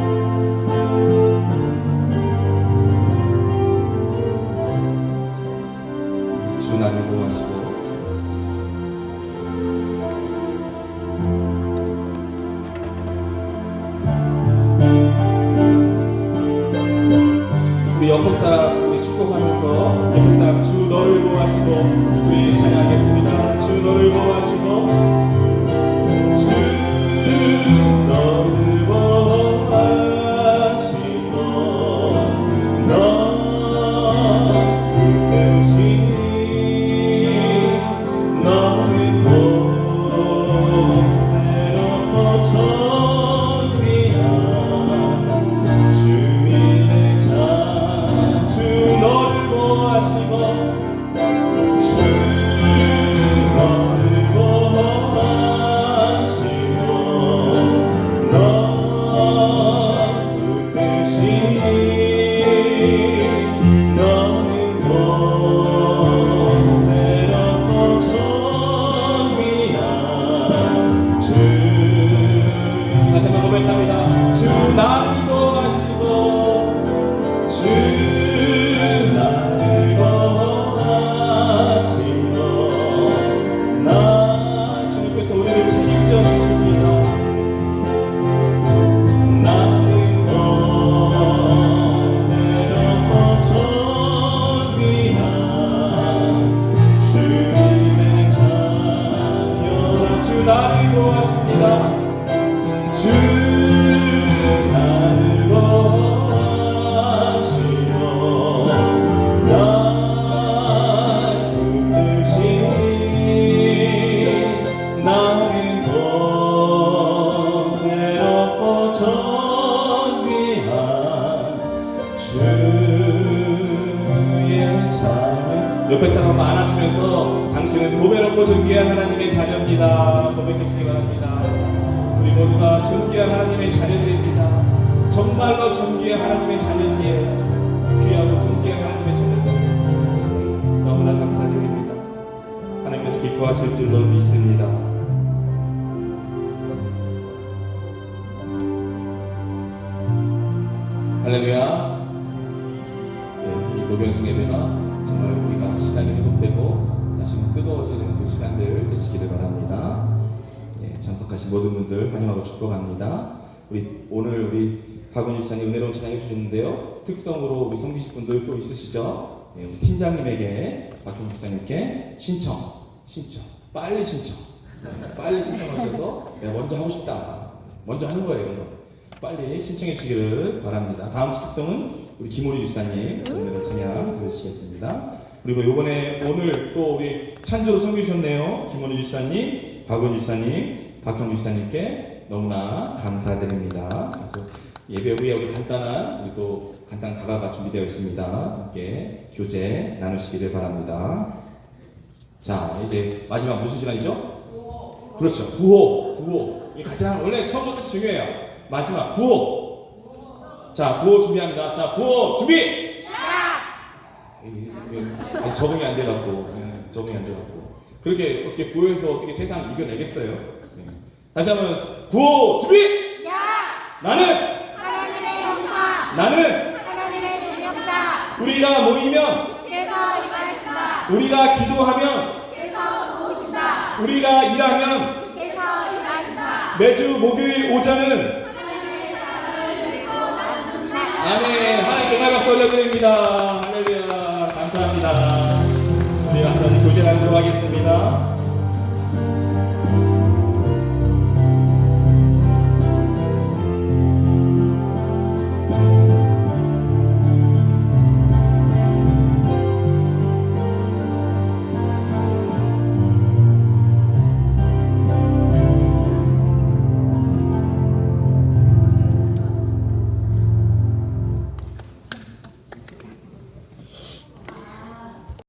Speaker 1: 주 나를 보호하시고 우리 옆에 사람 우리 축복하면서 옆에 사람 주 너를 보호하시고 우리 찬양하겠습니다. 주 너를 보호하시고 나를 보호하십니다. 주 나를 보호하시며 난 붙드시니 나는 고뇌롭고 존귀한 주의 자녀. 옆에 사람 안아주면서 당신은 고배롭고 존귀한 하나님의 자녀입니다. 고백하시기 바랍니다. 우리 모두가 존귀한 하나님의 자녀들입니다. 정말로 존귀한 하나님의 자녀들이에요. 귀하고 존귀한 하나님의 자녀들. 너무나 감사드립니다. 하나님께서 기뻐하실 줄로 믿습니다. 할렐루야. 이 노병성 예배가 정말 우리가 시간이 회복되고 다시 뜨거워지는 그 시간들 되시기를 바랍니다. 참석하신 모든 분들 환영하고 축복합니다. 오늘 우리 박원희 집사님 은혜로운 찬양해 주셨는데요. 특성으로 우리 성기식 분들 또 있으시죠? 우리 팀장님에게 박형 집사님께 신청 빨리 신청하셔서 내가 먼저 하고 싶다. 먼저 하는 거예요. 이런 거. 빨리 신청해 주시기를 바랍니다. 다음 주 특성은 우리 김호리 집사님 은혜로운 찬양 들려주시겠습니다. 그리고 오늘 또 우리 찬조로 섬겨 주셨네요. 김호리 집사님, 박원희 집사님, 박형 집사님께 너무나 감사드립니다. 그래서 예배 후에 우리 간단한 다가가 준비되어 있습니다. 함께 교제 나누시기를 바랍니다. 자, 이제 마지막 무슨 시간이죠? 그렇죠. 구호. 이게 가장 원래 처음부터 중요해요. 마지막 구호. 자, 구호 준비합니다. 자, 구호 준비. 아직 적응이 안 돼갖고 그렇게 어떻게 구호해서 어떻게 세상 이겨내겠어요? 다시 한번 구호 준비. 나는
Speaker 2: 하나님의 형상,
Speaker 1: 나는
Speaker 2: 하나님의 능력자,
Speaker 1: 우리가 모이면
Speaker 2: 주께서 일하신다.
Speaker 1: 우리가 기도하면
Speaker 2: 주께서 오신다.
Speaker 1: 우리가 일하면
Speaker 2: 주께서 일하신다.
Speaker 1: 매주 목요일 오전은
Speaker 2: 하나님의 사랑을 누리고 나누는 날.
Speaker 1: 아멘. 하나님께 박수 올려드립니다. 할렐루야. 감사합니다. 우리 간단히 교제 나누도록 하겠습니다.